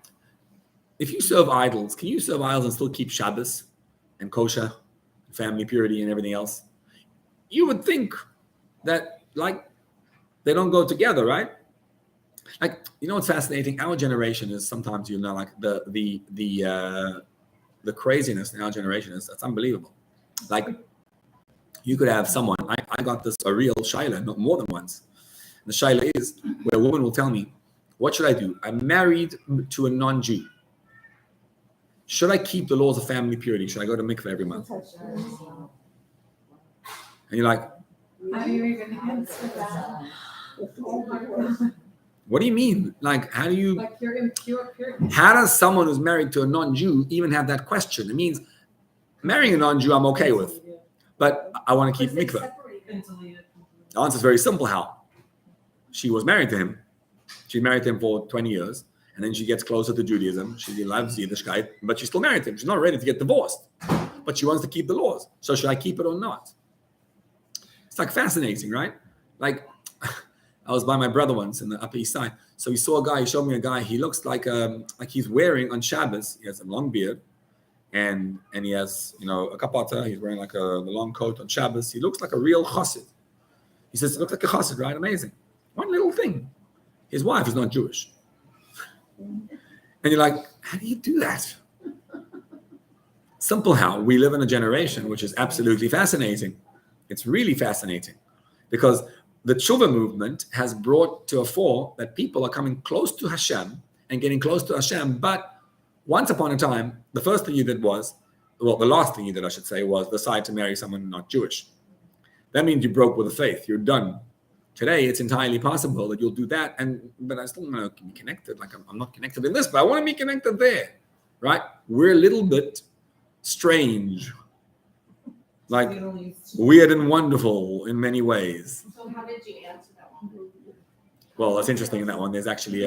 if you serve idols, can you serve idols and still keep Shabbos and kosher, family purity and everything else? You would think that, they don't go together, right? What's fascinating? Our generation is sometimes, the craziness in our generation that's unbelievable. Like, you could have someone, I got a real shaila, not more than once. The shaila is where a woman will tell me, what should I do? I'm married to a non-Jew. Should I keep the laws of family purity? Should I go to mikveh every month? And you're like, How do you even answer that? what do you mean? How do you... Like you're impure. How does someone who's married to a non-Jew even have that question? It means marrying a non-Jew I'm okay with, but I want to keep mikveh. The answer is very simple. How? She was married to him. She married him for 20 years, and then she gets closer to Judaism. She loves Yiddishkeit, but she's still married to him. She's not ready to get divorced, but she wants to keep the laws. So should I keep it or not? It's fascinating, right? I was by my brother once in the Upper East Side. So he saw a guy, he showed me a guy, he looks like he's wearing on Shabbos, he has a long beard, and he has, a kapata. He's wearing like the long coat on Shabbos. He looks like a real chassid. He says, it looks like a chassid, right? Amazing. One little thing. His wife is not Jewish. And you're like, how do you do that? Simple how. We live in a generation which is absolutely fascinating. It's really fascinating because the tshuva movement has brought to a fore that people are coming close to Hashem and getting close to Hashem. But once upon a time, the first thing you did was, the last thing you did, I should say, was decide to marry someone not Jewish. That means you broke with the faith. You're done. Today, it's entirely possible that you'll do that, but I still want to be connected. Like I'm not connected in this, but I want to be connected there, right? We're a little bit strange, like weird and wonderful in many ways. So how did you answer that one? Well, that's interesting in that one. There's actually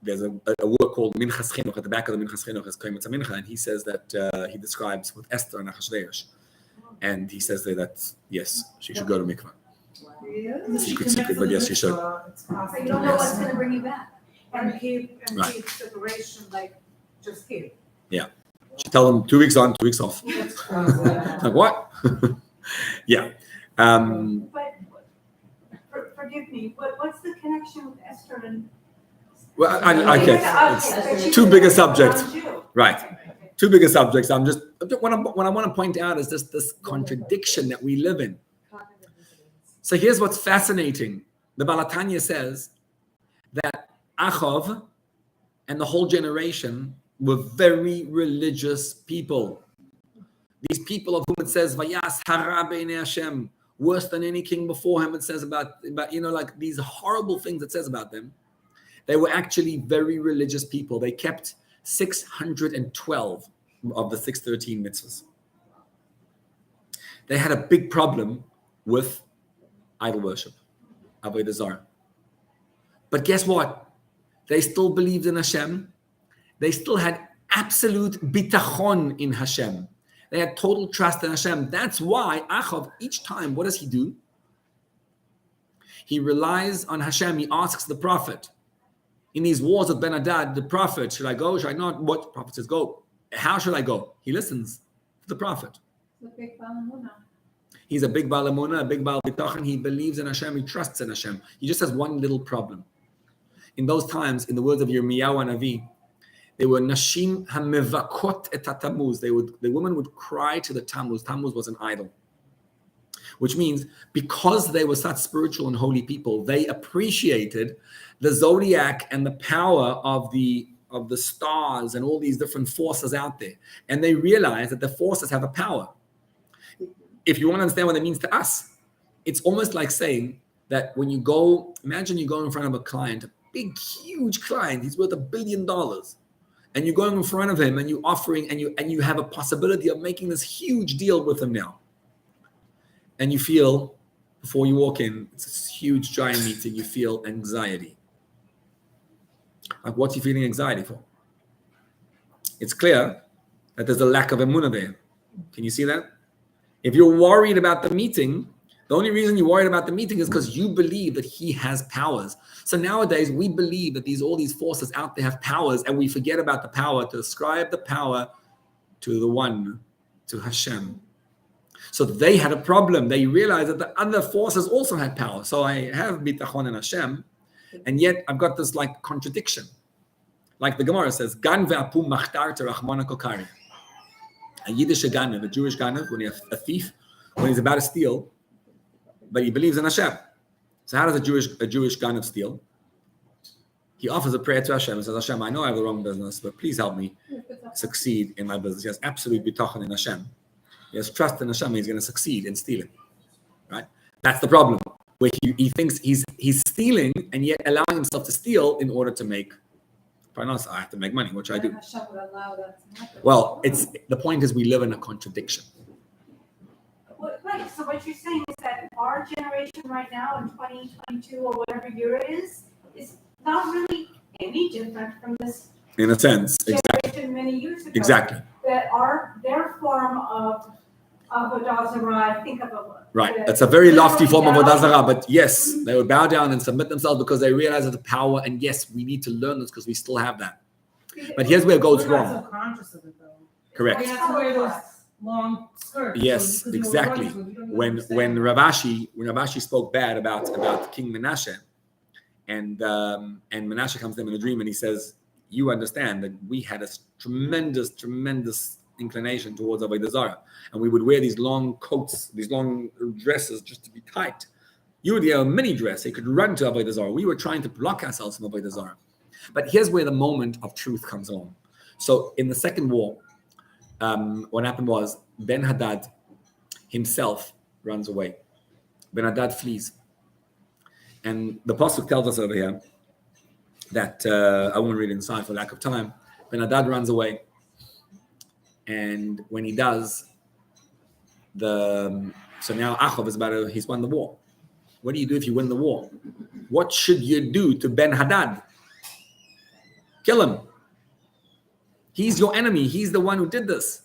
there's a work called Minchas Chinuch. At the back of the Minchas Chinuch is Koimetz Mincha, and he says that he describes with Esther and Achashverosh, and he says that yes, she should go to mikvah. Secret, but yes, she should. So you don't know what's going to bring you back. And keep separation, like just keep. Yeah. She tell them 2 weeks on, 2 weeks off. Like what? Yeah. But forgive me, what's the connection with Esther and? Well, I get it's too big a subject. Right. Too big a subjects. What I want to point out is this contradiction that we live in. So here's what's fascinating. The Balatanya says that Achav and the whole generation were very religious people. These people of whom it says, Vayas hara b'nei Hashem, worse than any king before him. It says about like these horrible things it says about them. They were actually very religious people. They kept 612 of the 613 mitzvahs. They had a big problem with idol worship, Avodah Zarah. But guess what? They still believed in Hashem. They still had absolute bitachon in Hashem. They had total trust in Hashem. That's why Achav, each time, what does he do? He relies on Hashem. He asks the prophet. In these wars with Ben Hadad, the prophet, should I go? Should I not? What? The prophet says, go. How should I go? He listens to the prophet. He's a big Baal Emunah, a big Baal Bitachon. He believes in Hashem. He trusts in Hashem. He just has one little problem. In those times, in the words of Yirmiyahu Navi, they were Nashim HaMevakot et HaTammuz. The women would cry to the Tammuz. Tammuz was an idol. Which means because they were such spiritual and holy people, they appreciated the zodiac and the power of the stars and all these different forces out there. And they realized that the forces have a power. If you want to understand what it means to us, it's almost like saying that when you go, imagine you go in front of a client, a big, huge client, he's worth $1 billion. And you're going in front of him and you're offering and you have a possibility of making this huge deal with him now. And you feel, before you walk in, it's this huge giant meeting, you feel anxiety. Like, what's he feeling anxiety for? It's clear that there's a lack of emunah there. Can you see that? If you're worried about the meeting, the only reason you're worried about the meeting is because you believe that he has powers. So nowadays, we believe that all these forces out there have powers, and we forget about the power, to ascribe the power to the one, to Hashem. So they had a problem. They realized that the other forces also had power. So I have bitachon in Hashem, and yet I've got this like contradiction. Like the Gemara says, Gan ve'apu machtar terachmana kokari. A Yiddish ganav, a Jewish ganav, when he's a thief, when he's about to steal, but he believes in Hashem. So how does a Jewish ganav steal? He offers a prayer to Hashem and says, Hashem, I know I have the wrong business, but please help me succeed in my business. He has absolute bitachon in Hashem. He has trust in Hashem. He's going to succeed in stealing, right? That's the problem, where he thinks he's stealing and yet allowing himself to steal in order to make. I have to make money, which I do. Well, the point is we live in a contradiction. Right. So what you're saying is that our generation right now in 2022 or whatever year it is not really any different from this. In a sense, generation many years ago. Exactly. That their form of Avodah Zarah, I think of a right. That's a very lofty form of Avodah Zarah, but yes, they would bow down and submit themselves because they realize the power. And yes, we need to learn this because we still have that. But here's where it goes wrong. We're not so conscious of it, though. Correct. You have to wear those long skirts. Yes, because you were exactly. running, so you don't When understand. Ravashi spoke bad about King Menashe, and Menashe comes to him in a dream and he says, "You understand that we had a tremendous inclination towards Avodah Zarah, and we would wear these long coats, these long dresses just to be tight. You would wear a mini dress, you could run to Avodah Zarah. We were trying to block ourselves from Avodah Zarah." But here's where the moment of truth comes along. So in the second war, what happened was Ben-Hadad himself runs away. Ben-Hadad flees. And the Pasuk tells us over here that, I won't read it inside for lack of time, Ben-Hadad runs away. And when he does, so now Achav is he's won the war. What do you do if you win the war? What should you do to Ben-Hadad? Kill him. He's your enemy. He's the one who did this.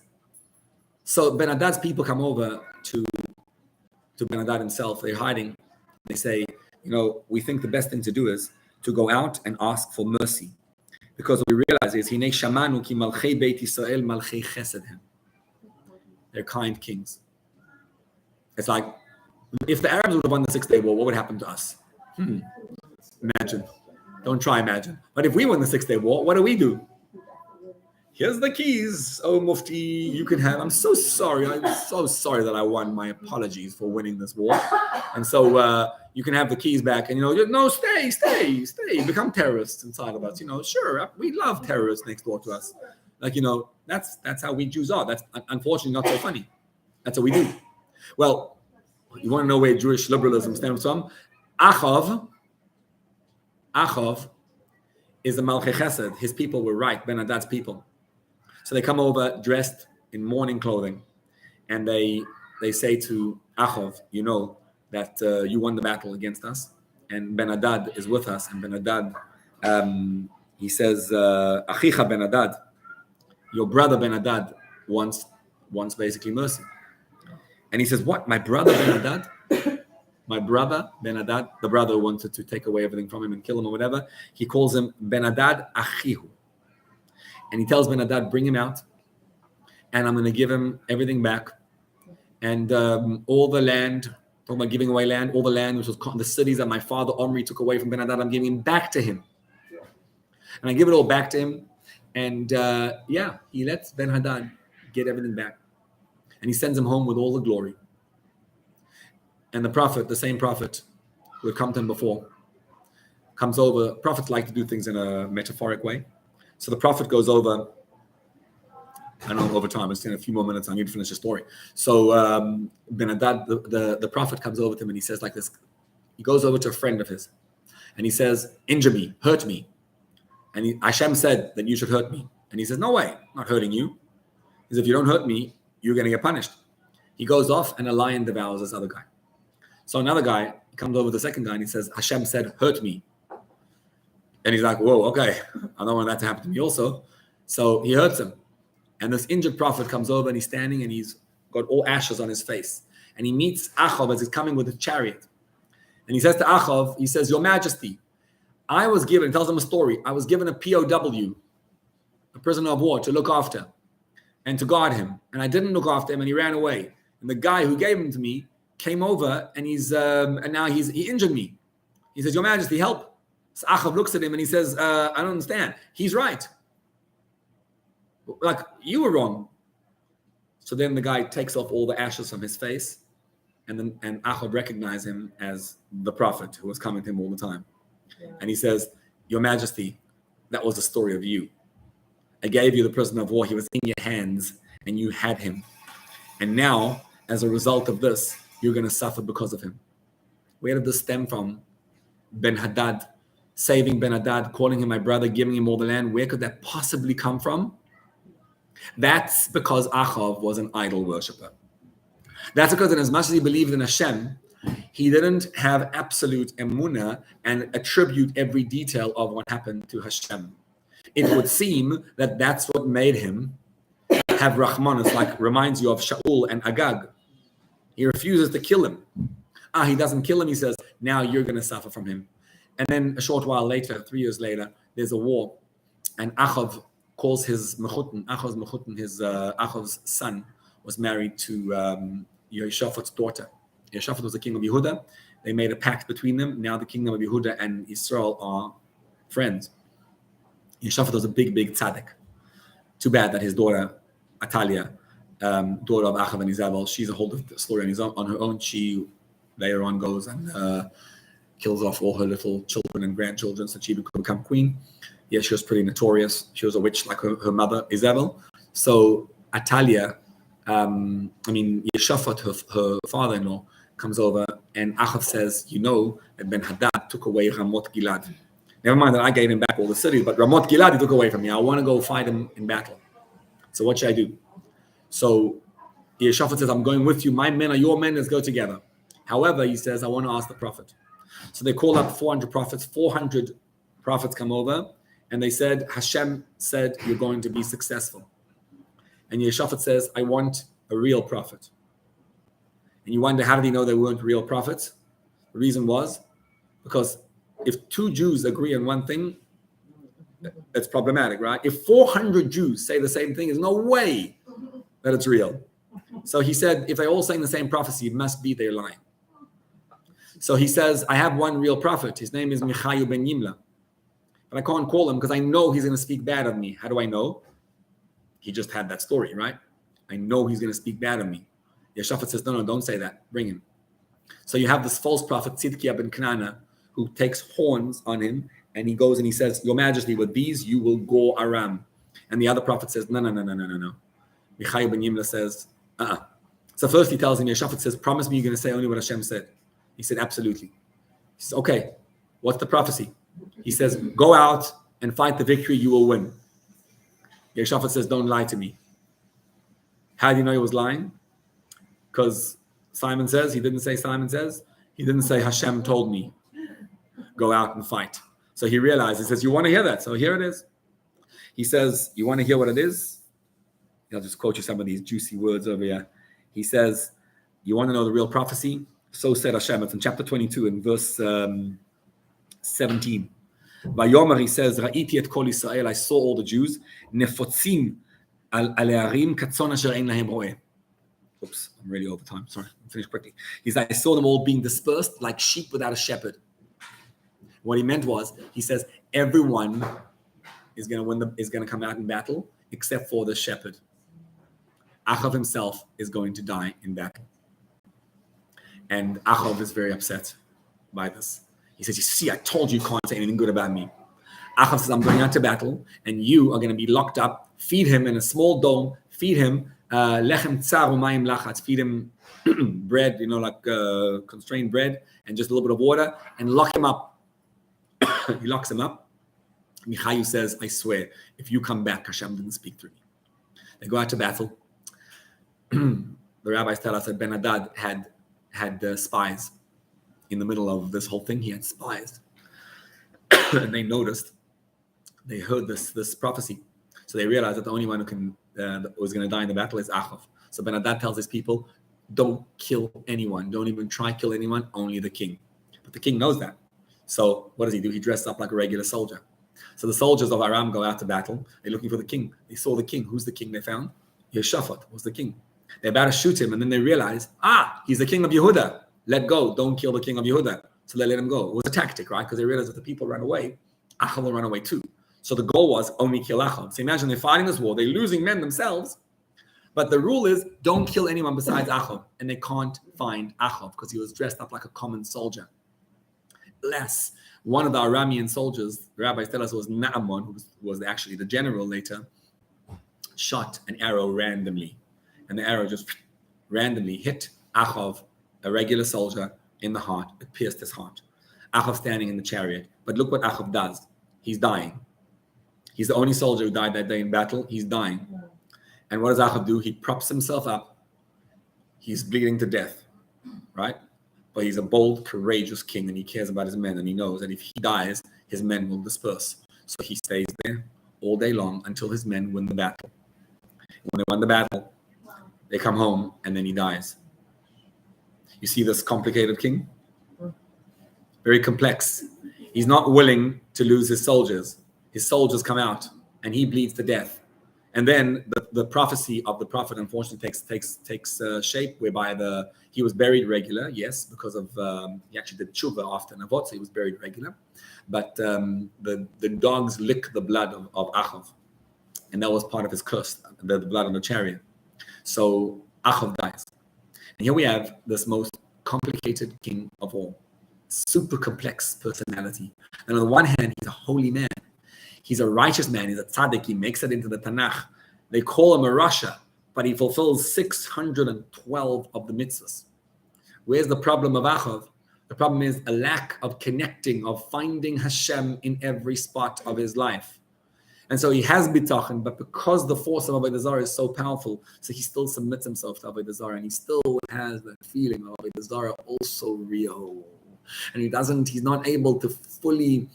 So Ben-Hadad's people come over to Ben-Hadad himself. They're hiding. They say, we think the best thing to do is to go out and ask for mercy. Because what we realize is, Hinei shamanu ki malchei Beit Yisrael malchei chesed hem. They're kind kings. It's like, if the Arabs would have won the Six-Day War, what would happen to us? Imagine. Don't try imagine. But if we won the Six-Day War, what do? Here's the keys. Oh, Mufti, you can have. I'm so sorry. I'm so sorry that I won. My apologies for winning this war. And so you can have the keys back. And, no, stay. Become terrorists inside of us. Sure, we love terrorists next door to us. Like, that's how we Jews are. That's unfortunately not so funny. That's what we do. Well, you want to know where Jewish liberalism stems from? Achav is the Malchei Chesed. His people were right, Ben-Hadad's people. So they come over dressed in mourning clothing, and they say to Achav, that you won the battle against us, and Ben-Hadad is with us. And Ben-Hadad, he says, Achicha Ben-Hadad, your brother Ben-Hadad wants basically mercy. And he says, what? My brother Ben-Hadad? My brother Ben-Hadad, the brother who wanted to take away everything from him and kill him or whatever, he calls him Ben-Hadad Achihu. And he tells Ben-Hadad, bring him out, and I'm going to give him everything back. And all the land, talking about giving away land, all the land, which was the cities that my father Omri took away from Ben-Hadad, I'm giving him back to him. And I give it all back to him. And he lets Ben-Hadad get everything back. And he sends him home with all the glory. And the same prophet who had come to him before, comes over. Prophets like to do things in a metaphoric way. So the prophet goes over, I don't know, over time, it's in a few more minutes, I need to finish the story. So Ben-Hadad, the prophet comes over to him and he says like this, he goes over to a friend of his and he says, injure me, hurt me. And Hashem said that you should hurt me. And he says, no way, I'm not hurting you. He says, if you don't hurt me, you're going to get punished. He goes off and a lion devours this other guy. So another guy comes over to the second guy and he says, Hashem said, hurt me. And he's like, whoa, okay, I don't want that to happen to me also. So he hurts him. And this injured prophet comes over and he's standing and he's got all ashes on his face. And he meets Achav as he's coming with a chariot. And he says to Achav, he says, Your Majesty, I was given, tells him a story, I was given a POW, a prisoner of war, to look after and to guard him. And I didn't look after him and he ran away. And the guy who gave him to me came over and now he injured me. He says, Your Majesty, help. So Achav looks at him and he says, I don't understand. He's right. Like, you were wrong. So then the guy takes off all the ashes from his face, and Achav recognizes him as the prophet who was coming to him all the time. Yeah. And he says, Your Majesty, that was the story of you. I gave you the prisoner of war. He was in your hands and you had him. And now, as a result of this, you're going to suffer because of him. Where did this stem from? Ben-Hadad, saving Ben-Hadad, calling him my brother, giving him all the land. Where could that possibly come from? That's because Achav was an idol worshiper. That's because in as much as he believed in Hashem, he didn't have absolute emunah and attribute every detail of what happened to Hashem. It would seem that that's what made him have Rahmanas, like reminds you of Shaul and Agag. He refuses to kill him. He doesn't kill him. He says, now you're going to suffer from him. And then a short while later, 3 years later, there's a war. And Achav calls his Mechuten, Achav's Mechuten, his Achav's son, was married to Yeshaphat's daughter. Yeshaphat was the king of Yehuda. They made a pact between them. Now the kingdom of Yehuda and Israel are friends. Yeshaphat was a big tzaddik. Too bad that his daughter, Atalia, daughter of Achav and Izabel, she's a whole story on her own. She later on goes and kills off all her little children and grandchildren so she could become queen. Yeah, she was pretty notorious. She was a witch like her mother, Izabel. So Atalia, Yeshaphat, her father-in-law, comes over and Achav says, that Ben-Hadad took away Ramot Gilad. Never mind that I gave him back all the cities, but Ramot Gilad he took away from me. I want to go fight him in battle. So what should I do? So Yeshaphat says, I'm going with you. My men are your men. Let's go together. However, he says, I want to ask the prophet. So they call up 400 prophets. 400 prophets come over, and they said, Hashem said you're going to be successful. And Yeshaphat says, I want a real prophet. And you wonder, how did he know they weren't real prophets? The reason was because if 2 Jews agree on one thing, that's problematic, right? If 400 Jews say the same thing, there's no way that it's real. So he said, if they're all saying the same prophecy, it must be they're lying. So he says, I have one real prophet. His name is Michayu ben Yimla. But I can't call him because I know he's going to speak bad of me. How do I know? He just had that story, right? I know he's going to speak bad of me. Yeshaphat says, no, don't say that. Bring him. So you have this false prophet, Tzidkiah ben Kenana, who takes horns on him, and he goes and he says, Your Majesty, with these you will go Aram. And the other prophet says, no. Michayu ben Yimla says, So first he tells him, Yeshaphat says, promise me you're going to say only what Hashem said. He said, absolutely. He says, okay, what's the prophecy? He says, go out and fight the victory, you will win. Yeshaphat says, don't lie to me. How do you know he was lying? Because Simon says, he didn't say Simon says, he didn't say Hashem told me, go out and fight. So he realized, he says, you want to hear that? So here it is. He says, you want to hear what it is? I'll just quote you some of these juicy words over here. He says, you want to know the real prophecy? So said Hashem. It's in chapter 22 in verse 17. Vayomer, he says, Ra'iti et kol Yisrael, I saw all the Jews, nefotzim al ha'arim katzon asher ein lahem roeh. Oops, I'm really over time. Sorry, I'll finish quickly. He's like, I saw them all being dispersed like sheep without a shepherd. What he meant was, he says, everyone is going to come out in battle except for the shepherd. Achav himself is going to die in battle. And Achav is very upset by this. He says, you see, I told you can't say anything good about me. Achav says, I'm going out to battle, and you are going to be locked up. Feed him in a small dome. Feed him lechem tsar umayim lachatz. Feed him bread, like constrained bread, and just a little bit of water, and lock him up. He locks him up. Michayu says, I swear, if you come back, Hashem didn't speak through me. They go out to battle. The rabbis tell us that Ben-Hadad had spies in the middle of this whole thing. He had spies. And they noticed, they heard this prophecy. So they realized that the only one who was going to die in the battle is Achav. So Ben-Hadad tells his people, don't kill anyone. Don't even try to kill anyone, only the king. But the king knows that. So what does he do? He dresses up like a regular soldier. So the soldiers of Aram go out to battle. They're looking for the king. They saw the king. Who's the king they found? Yeshaphat was the king. They're about to shoot him, and then they realize, he's the king of Yehuda. Let go. Don't kill the king of Yehuda. So they let him go. It was a tactic, right? Because they realized if the people run away, Achav will run away too. So the goal was only kill Achav. So imagine they're fighting this war. They're losing men themselves. But the rule is don't kill anyone besides Achav. And they can't find Achav because he was dressed up like a common soldier. Less. One of the Aramean soldiers, the rabbis tell us, was Naaman, who was actually the general later, shot an arrow randomly. And the arrow just randomly hit Achav, a regular soldier, in the heart. It pierced his heart. Achav standing in the chariot. But look what Achav does. He's dying. He's the only soldier who died that day in battle. He's dying. And what does Achav do? He props himself up. He's bleeding to death, right? But he's a bold, courageous king, and he cares about his men, and he knows that if he dies, his men will disperse. So he stays there all day long until his men win the battle. When they won the battle, they come home, and then he dies. You see this complicated king? Very complex. He's not willing to lose his soldiers. His soldiers come out. and he bleeds to death. And then the prophecy of the prophet unfortunately takes shape, whereby he was buried regular, yes, because of he actually did tshuva after Navot, so he was buried regular. But the dogs lick the blood of Achav, and that was part of his curse, the blood on the chariot. So Achav dies. And here we have this most complicated king of all, super complex personality. And on the one hand, he's a holy man. He's a righteous man. He's a tzaddik. He makes it into the Tanakh. They call him a Rasha, but he fulfills 612 of the mitzvahs. Where's the problem of Achav? The problem is a lack of connecting, of finding Hashem in every spot of his life. And so he has bitachon, but because the force of Avodah Zarah is so powerful, so he still submits himself to Avodah Zarah, and he still has that feeling of Avodah Zarah also real. And he's not able to fully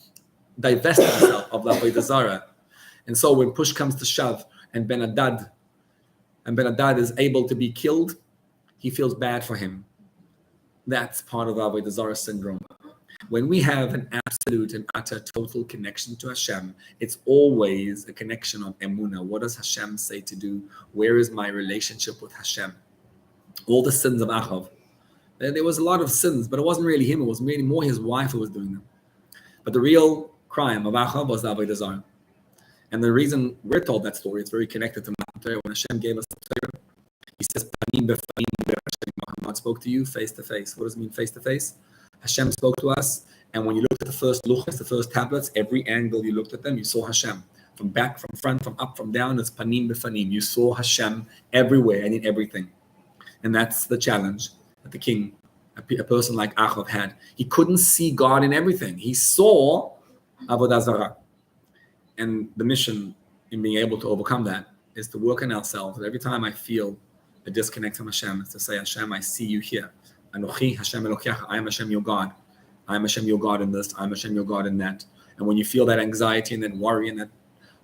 divest himself of the Avodah Zarah. And so when push comes to shove, and Ben Hadad is able to be killed, he feels bad for him. That's part of Avodah Zarah syndrome. When we have an absolute and utter total connection to Hashem, it's always a connection of emunah. What does Hashem say to do? Where is my relationship with Hashem? All the sins of Achav. There was a lot of sins, but it wasn't really him. It was really more his wife who was doing them. But the real crime of Achav was the Avodah Zarah. And the reason we're told that story, it's very connected to Matan Torah. When Hashem gave us the Torah, he says, Panim befanim, God spoke to you face to face. What does it mean face to face? Hashem spoke to us, and when you looked at the first luchas, the first tablets, every angle you looked at them, you saw Hashem. From back, from front, from up, from down, it's panim befanim. You saw Hashem everywhere and in everything. And that's the challenge that the king, a person like Achav, had. He couldn't see God in everything. He saw Avodah Zarah. And the mission in being able to overcome that is to work on ourselves. And every time I feel a disconnect from Hashem, is to say, Hashem, I see you here. Anochi Hashem Elokecha, I am Hashem your God. I am Hashem your God in this, I am Hashem your God in that. And when you feel that anxiety and that worry and that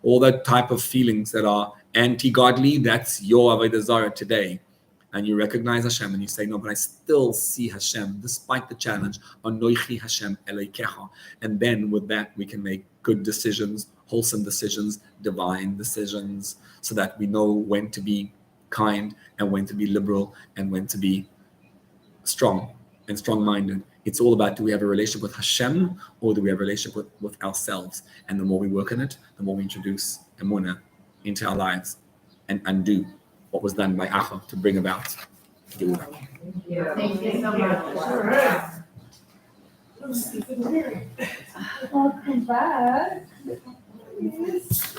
all that type of feelings that are anti-godly, that's your Avodah Zarah today. And you recognize Hashem and you say, no, but I still see Hashem despite the challenge. Anochi Hashem Elokecha. And then with that, we can make good decisions, wholesome decisions, divine decisions, so that we know when to be kind and when to be liberal and when to be strong and strong-minded. It's all about, do we have a relationship with Hashem or do we have a relationship with ourselves? And the more we work on it, the more we introduce emunah into our lives and undo what was done by Achav to bring about Geula. Thank you so much. Welcome back. Yes.